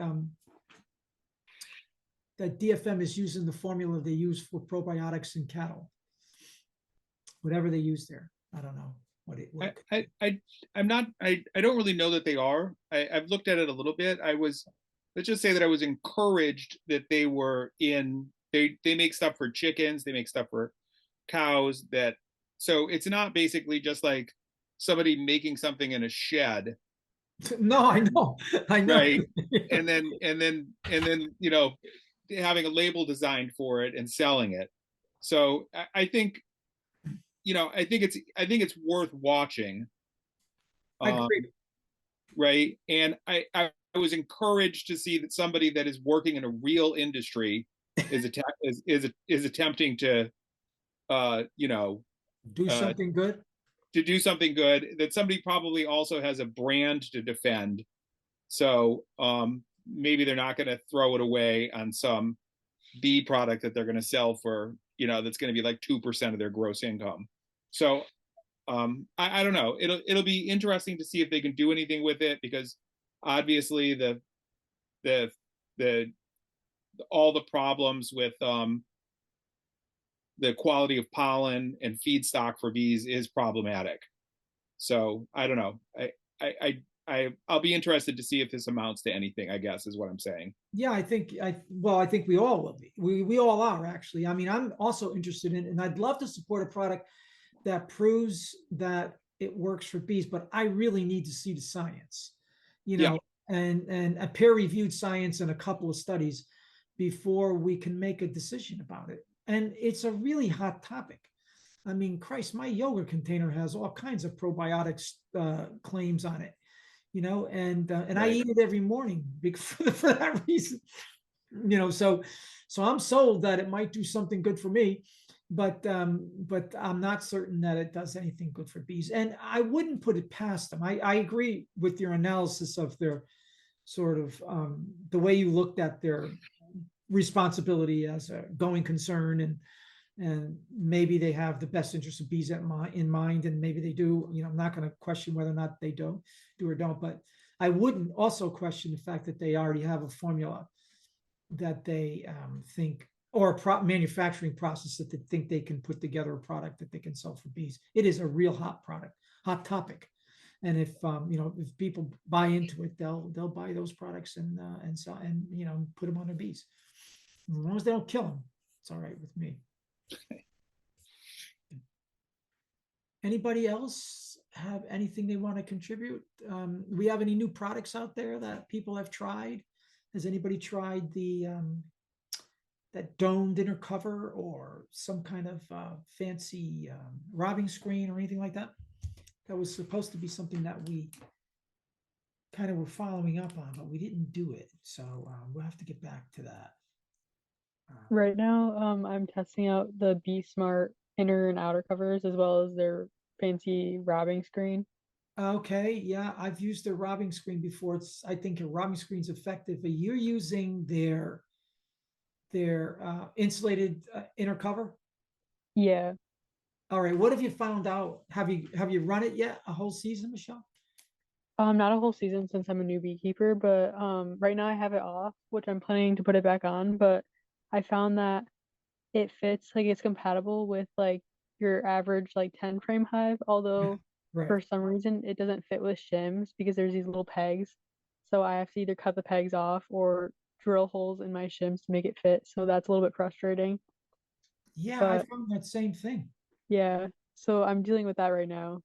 that DFM is using the formula they use for probiotics in cattle. Whatever they use there, I don't know what it. I don't really know that they are. I've looked at it a little bit. Let's just say that I was encouraged that they were in. They make stuff for chickens. They make stuff for cows. So it's not basically just like somebody making something in a shed. No, I know. Right. and then having a label designed for it and selling it. So I think it's worth watching. I agree. Right. And I was encouraged to see that somebody that is working in a real industry is attempting to do something good. To do something good, that somebody probably also has a brand to defend. So maybe they're not going to throw it away on some bee product that they're going to sell for, that's going to be like 2% of their gross income. So I don't know. It'll be interesting to see if they can do anything with it, because obviously all the problems with the quality of pollen and feedstock for bees is problematic. So I don't know. I'll be interested to see if this amounts to anything, I guess, is what I'm saying. Yeah, I think we all will be. We all are, actually. I mean, I'm also interested in, and I'd love to support a product that proves that it works for bees, but I really need to see the science, and a peer-reviewed science and a couple of studies before we can make a decision about it. And it's a really hot topic. I mean, Christ, my yogurt container has all kinds of probiotics claims on it, and right. I eat it every morning for that reason, so I'm sold that it might do something good for me, but I'm not certain that it does anything good for bees. And I wouldn't put it past them. I agree with your analysis of their sort of the way you looked at their responsibility as a going concern, and and maybe they have the best interest of bees in mind, and maybe they do. I'm not going to question whether or not they do or don't, but I wouldn't also question the fact that they already have a formula that they think, or a manufacturing process that they think they can put together a product that they can sell for bees. It is a real hot product, hot topic. And if if people buy into it, they'll buy those products and sell, and put them on their bees. As long as they don't kill them, it's all right with me. Anybody else have anything they want to contribute? We have any new products out there that people have tried? Has anybody tried the that domed inner cover, or some kind of fancy robbing screen or anything like that? That was supposed to be something that we kind of were following up on, but we didn't do it. So we'll have to get back to that. Right now, I'm testing out the Be Smart inner and outer covers, as well as their fancy robbing screen. Okay, yeah, I've used their robbing screen before. I think a robbing screen's effective, but you're using their insulated inner cover. Yeah. All right, what have you found out? Have you run it yet? A whole season, Michelle? Not a whole season, since I'm a new beekeeper, but right now I have it off, which I'm planning to put it back on, but I found that it fits, like it's compatible with like your average like 10 frame hive, although Right. for some reason it doesn't fit with shims because there's these little pegs. So I have to either cut the pegs off or drill holes in my shims to make it fit. So that's a little bit frustrating. Yeah, I But found that same thing. yeah, so I'm dealing with that right now.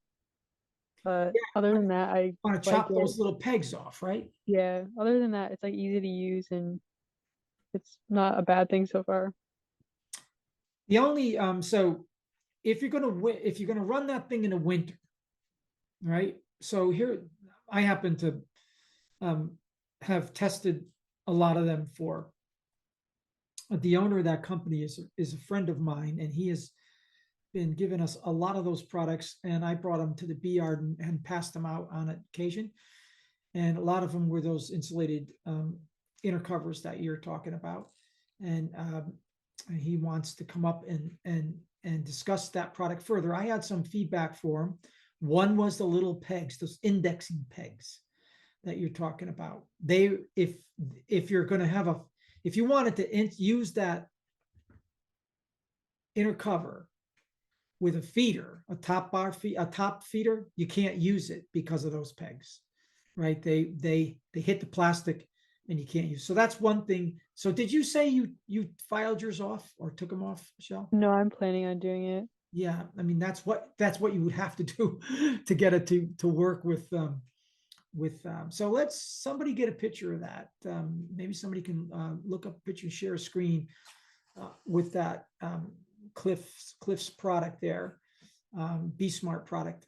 But Yeah, other than that, I want to like chop it. those little pegs off, right? Yeah, other than that, it's like easy to use and it's not a bad thing so far. The only so if you're gonna run that thing in the winter, right? So here I happen to have tested a lot of them for the owner of that company is a friend of mine, and he has been giving us a lot of those products, and I brought them to the bee yard and passed them out on occasion. And a lot of them were those insulated inner covers that you're talking about. And he wants to come up and discuss that product further. I had some feedback for him. One was the little pegs, those indexing pegs that you're talking about. If you're going to if you wanted to use that inner cover with a feeder, a top feeder, you can't use it because of those pegs, right? They hit the plastic and you can't use. So that's one thing. So did you say you filed yours off or took them off, Michelle? No, I'm planning on doing it. Yeah, I mean that's what you would have to do to get it to work with. So let's somebody get a picture of that. Maybe somebody can look up a picture, share a screen with that Cliff's product there, Be Smart product.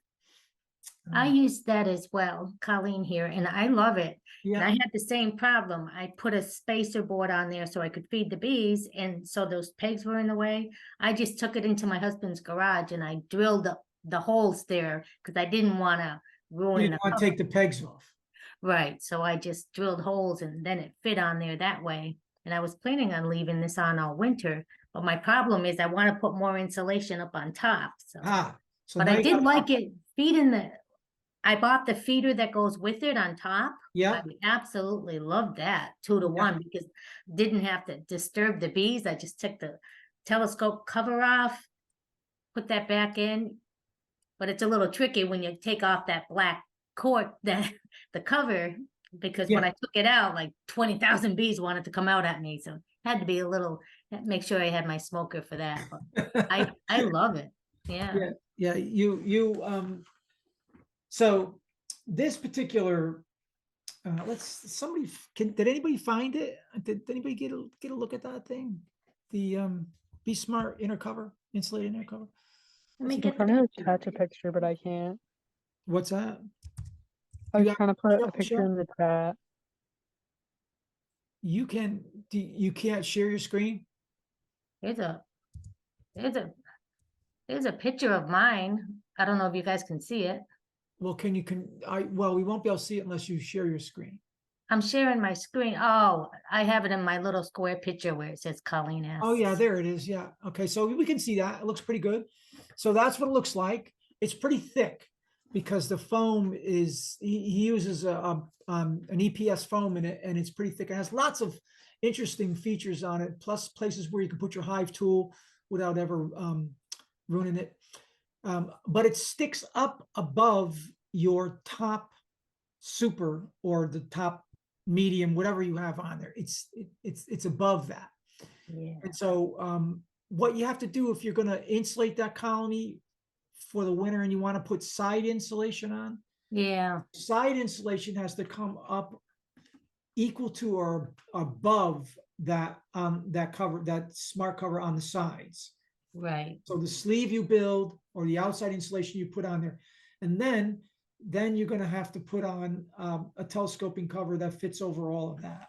I use that as well, Colleen here, and I love it. And I Yeah, had the same problem. I put a spacer board on there so I could feed the bees, and so those pegs were in the way. I just took it into my husband's garage and I drilled the holes there because I didn't want to you ruin didn't the want to take the pegs off. Right, so I just drilled holes and then it fit on there that way. And I was planning on leaving this on all winter, but my problem is I want to put more insulation up on top, so. So But now I you did got- like it feeding I bought the feeder that goes with it on top. Yeah, I absolutely loved that 2-to-1 because didn't have to disturb the bees. I just took the telescope cover off, put that back in. But it's a little tricky when you take off that black cord, the cover, because when Yeah. I took it out, like 20,000 bees wanted to come out at me. So had to be a little, make sure I had my smoker for that. But I love it. Yeah. Yeah. So this particular, did anybody find it? Did anybody get a look at that thing? The Be Smart inner cover, insulated inner cover. Let me I'm get the trying to picture. attach a picture, but I can't. What's that? I You was got- trying to put Michelle, a picture in the chat. You can't share your screen? There's a picture of mine. I don't know if you guys can see it. Well, we won't be able to see it unless you share your screen. I'm sharing my screen. Oh, I have it in my little square picture where it says Colleen S. Oh, yeah, there it is. Yeah. Okay. So we can see that. It looks pretty good. So that's what it looks like. It's pretty thick because the foam is, he uses an EPS foam in it, and it's pretty thick. It has lots of interesting features on it, plus places where you can put your hive tool without ever ruining it. But it sticks up above your top super or the top medium, whatever you have on there. It's above that. Yeah. And so what you have to do if you're going to insulate that colony for the winter and you want to put side insulation on, Yeah. side insulation has to come up equal to or above that that cover, that smart cover on the sides. Right. So the sleeve you build or the outside insulation you put on there, and then you're going to have to put on a telescoping cover that fits over all of that.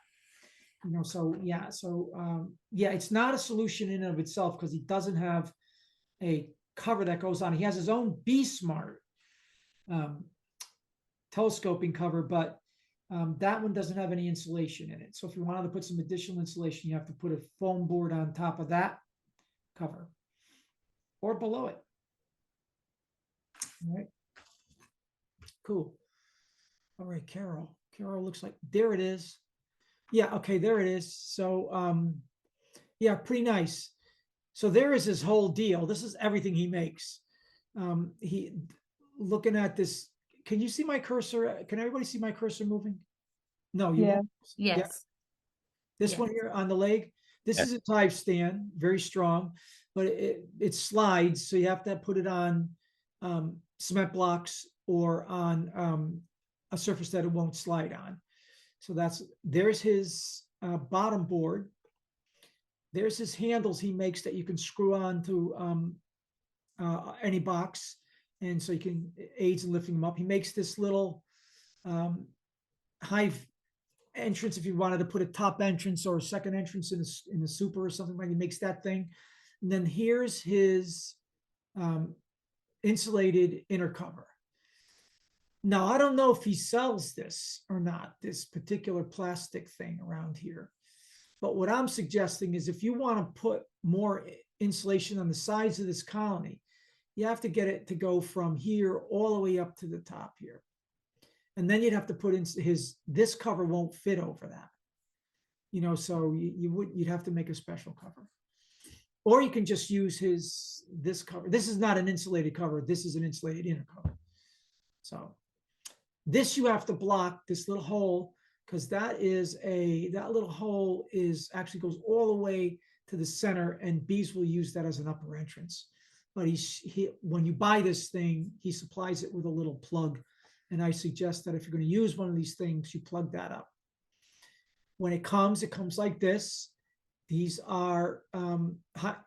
You know, so yeah, yeah, it's not a solution in and of itself because he doesn't have a cover that goes on. He has his own Be Smart telescoping cover, but that one doesn't have any insulation in it. So if you wanted to put some additional insulation, you have to put a foam board on top of that cover or below it. All right. Cool. All right, Carol. Carol looks like, there it is. Yeah, okay, there it is. So yeah, pretty nice. So there is his whole deal. This is everything he makes. He looking at this. Can you see my cursor? Can everybody see my cursor moving? No, you Yeah. won't. Yeah. Yes. This Yes. one here on the leg. This Yes. is a type stand, very strong, but it slides. So you have to put it on cement blocks or on a surface that it won't slide on. So there's his bottom board. There's his handles he makes that you can screw on to any box. And so you can aids in lifting them up. He makes this little hive entrance if you wanted to put a top entrance or a second entrance in a super or something like that. He makes that thing. And then here's his insulated inner cover. Now, I don't know if he sells this or not, this particular plastic thing around here. But what I'm suggesting is if you want to put more insulation on the sides of this colony, you have to get it to go from here all the way up to the top here. And then you'd have to put in this cover won't fit over that. You know, so you'd have to make a special cover. Or you can just use this cover. This is not an insulated cover. This is an insulated inner cover. So this you have to block, this little hole, because that little hole actually goes all the way to the center, and bees will use that as an upper entrance. But when you buy this thing, he supplies it with a little plug. And I suggest that if you're going to use one of these things, you plug that up. When it comes like this. These are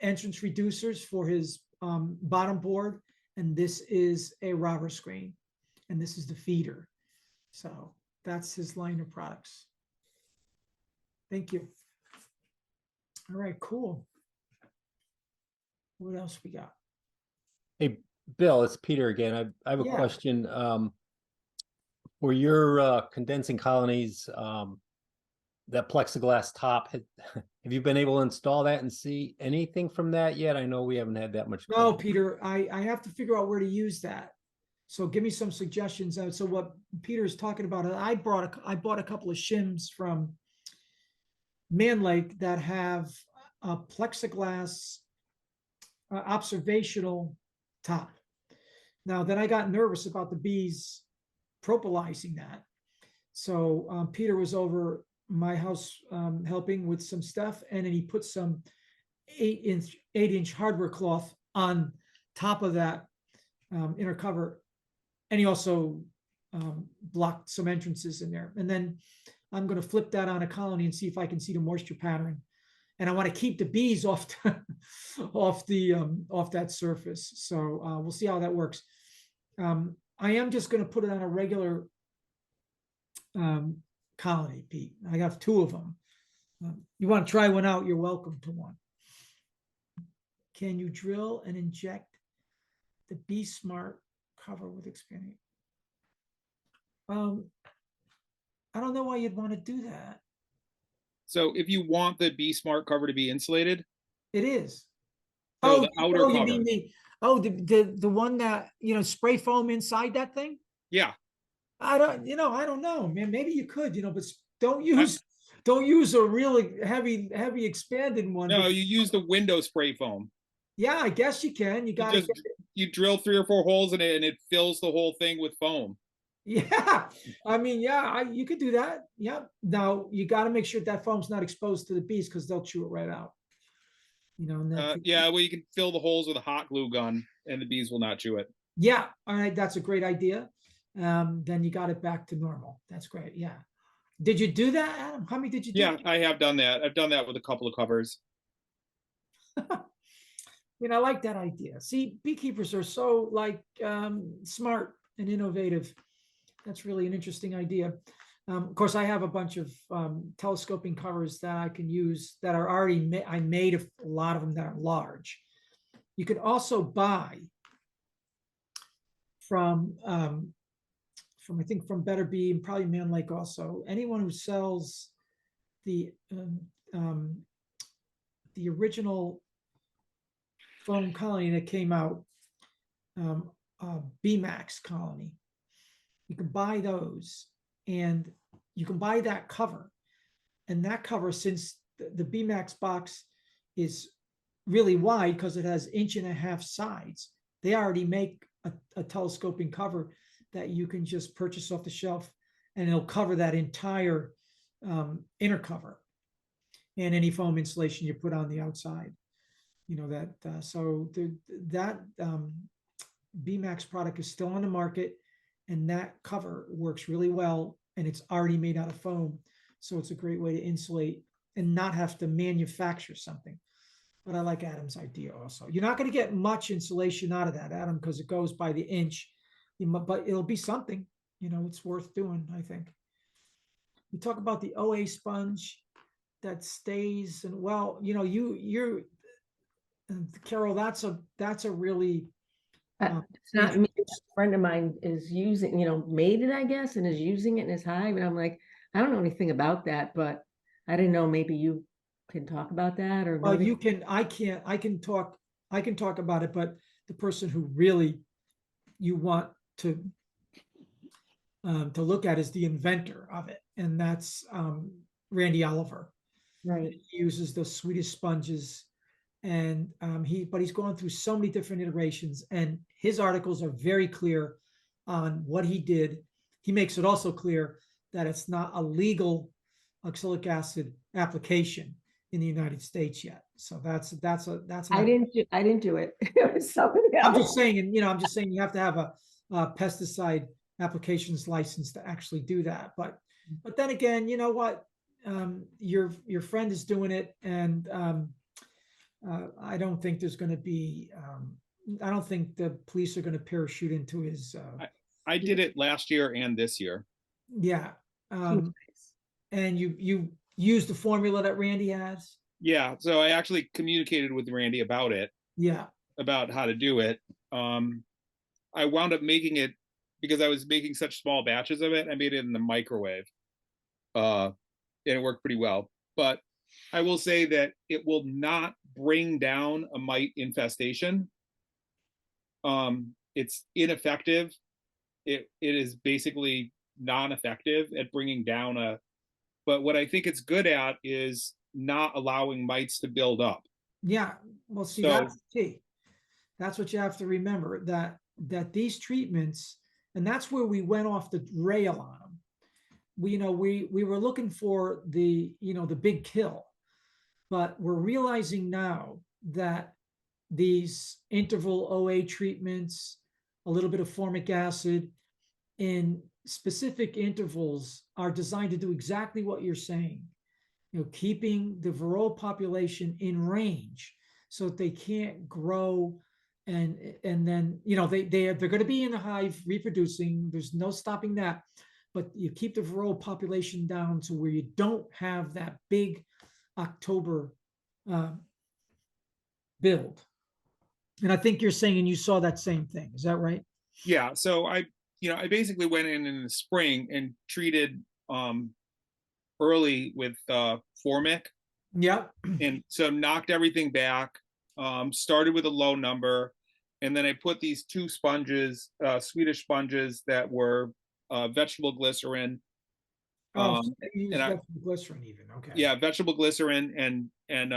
entrance reducers for his bottom board. And this is a robber screen. And this is the feeder. So that's his line of products. Thank you. All right, cool. What else we got? Hey, Bill, it's Peter again. I have a Yeah. question. For your condensing colonies, that plexiglass top, have you been able to install that and see anything from that yet? I know we haven't had that much. No, Peter, I have to figure out where to use that. So give me some suggestions. So what Peter is talking about, I bought a couple of shims from Man Lake that have a plexiglass observational top. Now, then I got nervous about the bees propolizing that. So Peter was over my house helping with some stuff, and then he put some 8-inch hardware cloth on top of that inner cover, and he also blocked some entrances in there. And then I'm going to flip that on a colony and see if I can see the moisture pattern. And I want to keep the bees off off that surface. So we'll see how that works. I am just going to put it on a regular colony, Pete. I have 2 of them. You want to try one out, you're welcome to one. Can you drill and inject the Be Smart cover with expanding? I don't know why you'd want to do that. So if you want the Be Smart cover to be insulated, It is. so the outer you cover. mean the one that, spray foam inside that thing? Yeah. I don't know, man. Maybe you could, but don't use a really heavy expanded one. No, you use the window spray foam. Yeah, I guess you can. You got to you drill 3 or 4 holes in it and it fills the whole thing with foam. Yeah, I mean, yeah, you could do that. Yeah. Now you got to make sure that foam's not exposed to the bees because they'll chew it right out. Yeah, well, you can fill the holes with a hot glue gun and the bees will not chew it. Yeah, all right, that's a great idea. Then you got it back to normal. That's great. Yeah. Did you do that, Adam? How many did you do? Yeah, I have done that. I've done that with a couple of covers. I like that idea. See, beekeepers are so smart and innovative. That's really an interesting idea. Of course, I have a bunch of telescoping covers that I can use that are already I made a lot of them that are large. You could also buy from I think from Better Bee and probably Man Lake also. Anyone who sells the original foam colony that came out, B-Max colony. You can buy those, and you can buy that cover. And that cover, since the B-Max box is really wide because it has 1.5 inch sides, they already make a telescoping cover that you can just purchase off the shelf, and it'll cover that entire inner cover and any foam insulation you put on the outside. That B-Max product is still on the market, and that cover works really well, and it's already made out of foam. So it's a great way to insulate and not have to manufacture something. But I like Adam's idea also. You're not going to get much insulation out of that, Adam, because it goes by the inch, but it'll be something, it's worth doing, I think. You talk about the OA sponge that stays, and you're Carol, that's a really It's not me. A friend of mine is using, made it, I guess, and is using it in his hive. And I'm like, I don't know anything about that, but I didn't know, maybe you can talk about that, or well, you can. I can talk about it, but the person who really you want to look at is the inventor of it, and that's Randy Oliver. Right. He uses the Swedish sponges, and he's gone through so many different iterations, and his articles are very clear on what he did. He makes it also clear that it's not a legal oxalic acid application in the United States yet. So that's I didn't do it. It was somebody else. I'm just saying, you have to have a pesticide applications license to actually do that. But then again, you know what? Your friend is doing it, and I don't think there's going to be. I don't think the police are going to parachute into his. I did it last year and this year. Yeah, and you use the formula that Randy has. Yeah, so I actually communicated with Randy about it. Yeah, about how to do it. I wound up making it because I was making such small batches of it. I made it in the microwave, and it worked pretty well. But I will say that it will not bring down a mite infestation. It's ineffective. It is basically non-effective at bringing down but what I think it's good at is not allowing mites to build up. Yeah, well, see, that's the key. That's what you have to remember, that these treatments, and that's where we went off the rail on them. We were looking for the big kill, but we're realizing now that these interval OA treatments, a little bit of formic acid in specific intervals, are designed to do exactly what you're saying. Keeping the varroa population in range so that they can't grow, and then they're going to be in the hive reproducing. There's no stopping that, but you keep the varroa population down to where you don't have that big October build. And I think you're saying, and you saw that same thing. Is that right? Yeah. So I basically went in the spring and treated early with formic, Yep. and so knocked everything back. Started with a low number, and then I put these 2 sponges, Swedish sponges that were vegetable glycerin. Oh, so you use and I, vegetable glycerin even, okay. yeah, vegetable glycerin and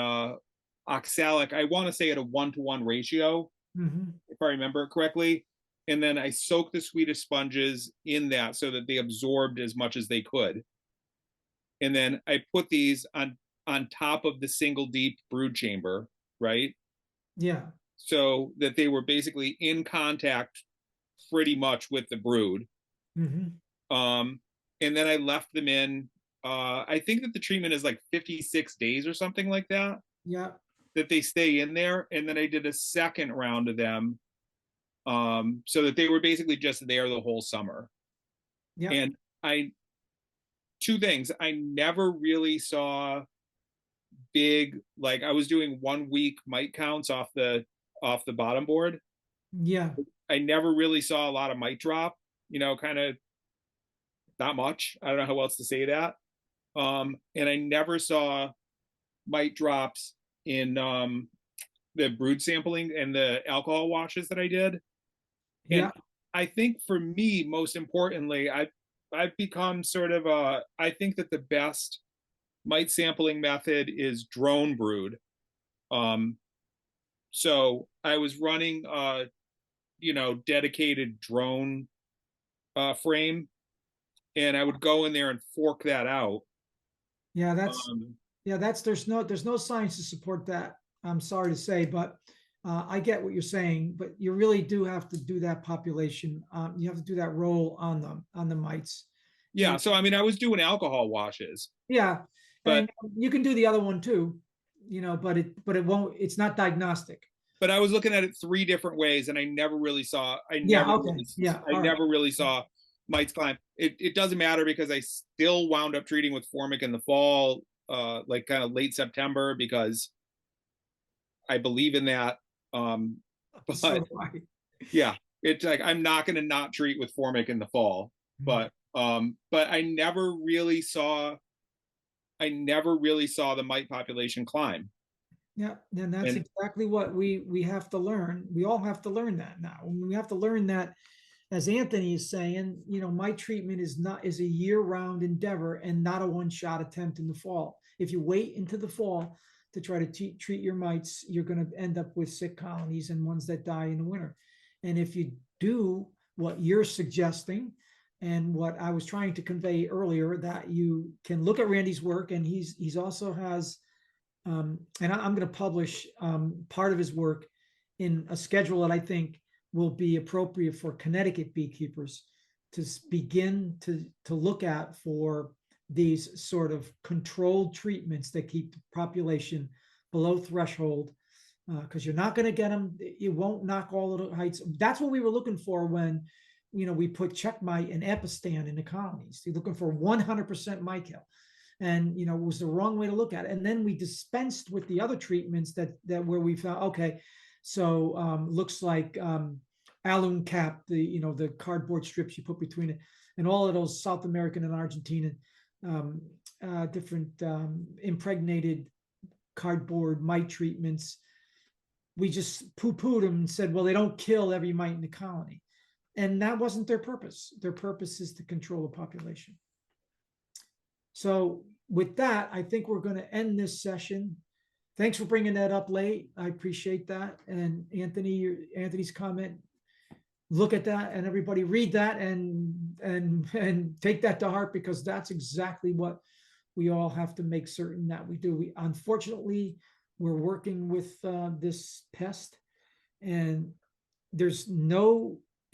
oxalic. I want to say at a 1-to-1 ratio, if I remember it correctly. And then I soaked the Swedish sponges in that so that they absorbed as much as they could. And then I put these on top of the single deep brood chamber, right? Yeah. So that they were basically in contact pretty much with the brood. And then I left them in. I think that the treatment is like 56 days or something like that. Yeah. That they stay in there, and then I did a second round of them, so that they were basically just there the whole summer. Yeah. And two things, I never really saw big, like I was doing 1 week mite counts off the bottom board. Yeah. I never really saw a lot of mite drop, kind of not much. I don't know how else to say that. And I never saw mite drops in the brood sampling and the alcohol washes that I did. And Yeah. I think for me, most importantly, I've become sort of I think that the best mite sampling method is drone brood. So I was running dedicated drone frame, and I would go in there and fork that out. Yeah, there's no science to support that. I'm sorry to say, but I get what you're saying, but you really do have to do that population. You have to do that roll on the mites. Yeah. So, I mean, I was doing alcohol washes. Yeah. But and you can do the other one too, but it won't, it's not diagnostic. But I was looking at it 3 different ways, and I never really saw, I never really saw mites climb. It doesn't matter because I still wound up treating with formic in the fall, like kind of late September, because I believe in that. But So yeah, it's like, I'm not going to not treat with formic in the fall, but I never really saw the mite population climb. Yeah, and that's exactly what we have to learn. We all have to learn that now. We have to learn that, as Anthony is saying, my treatment is a year-round endeavor and not a one-shot attempt in the fall. If you wait into the fall to try to treat your mites, you're going to end up with sick colonies and ones that die in the winter. And if you do what you're suggesting and what I was trying to convey earlier, that you can look at Randy's work, and he's also has and I'm going to publish part of his work in a schedule that I think will be appropriate for Connecticut beekeepers to begin to look at for these sort of controlled treatments that keep the population below threshold, because you're not going to get them. You won't knock all of the heights. That's what we were looking for when, we put check mite and epistan in the colonies. You're looking for 100% mite kill. And it was the wrong way to look at it. And then we dispensed with the other treatments that where we found, okay, so looks like alum cap, the cardboard strips you put between it, and all of those South American and Argentinian different impregnated cardboard mite treatments. We just poo-pooed them and said, well, they don't kill every mite in the colony. And that wasn't their purpose. Their purpose is to control the population. So with that, I think we're going to end this session. Thanks for bringing that up late. I appreciate that. And Anthony's comment, look at that, and everybody read that and take that to heart, because that's exactly what we all have to make certain that we do. Unfortunately, we're working with this pest, and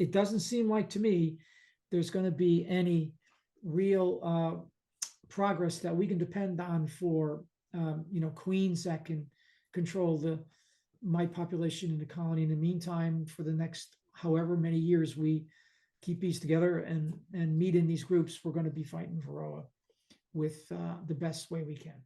it doesn't seem like to me there's going to be any real progress that we can depend on for queens that can control the mite population in the colony. In the meantime, for the next however many years we keep bees together and meet in these groups, we're going to be fighting varroa with the best way we can.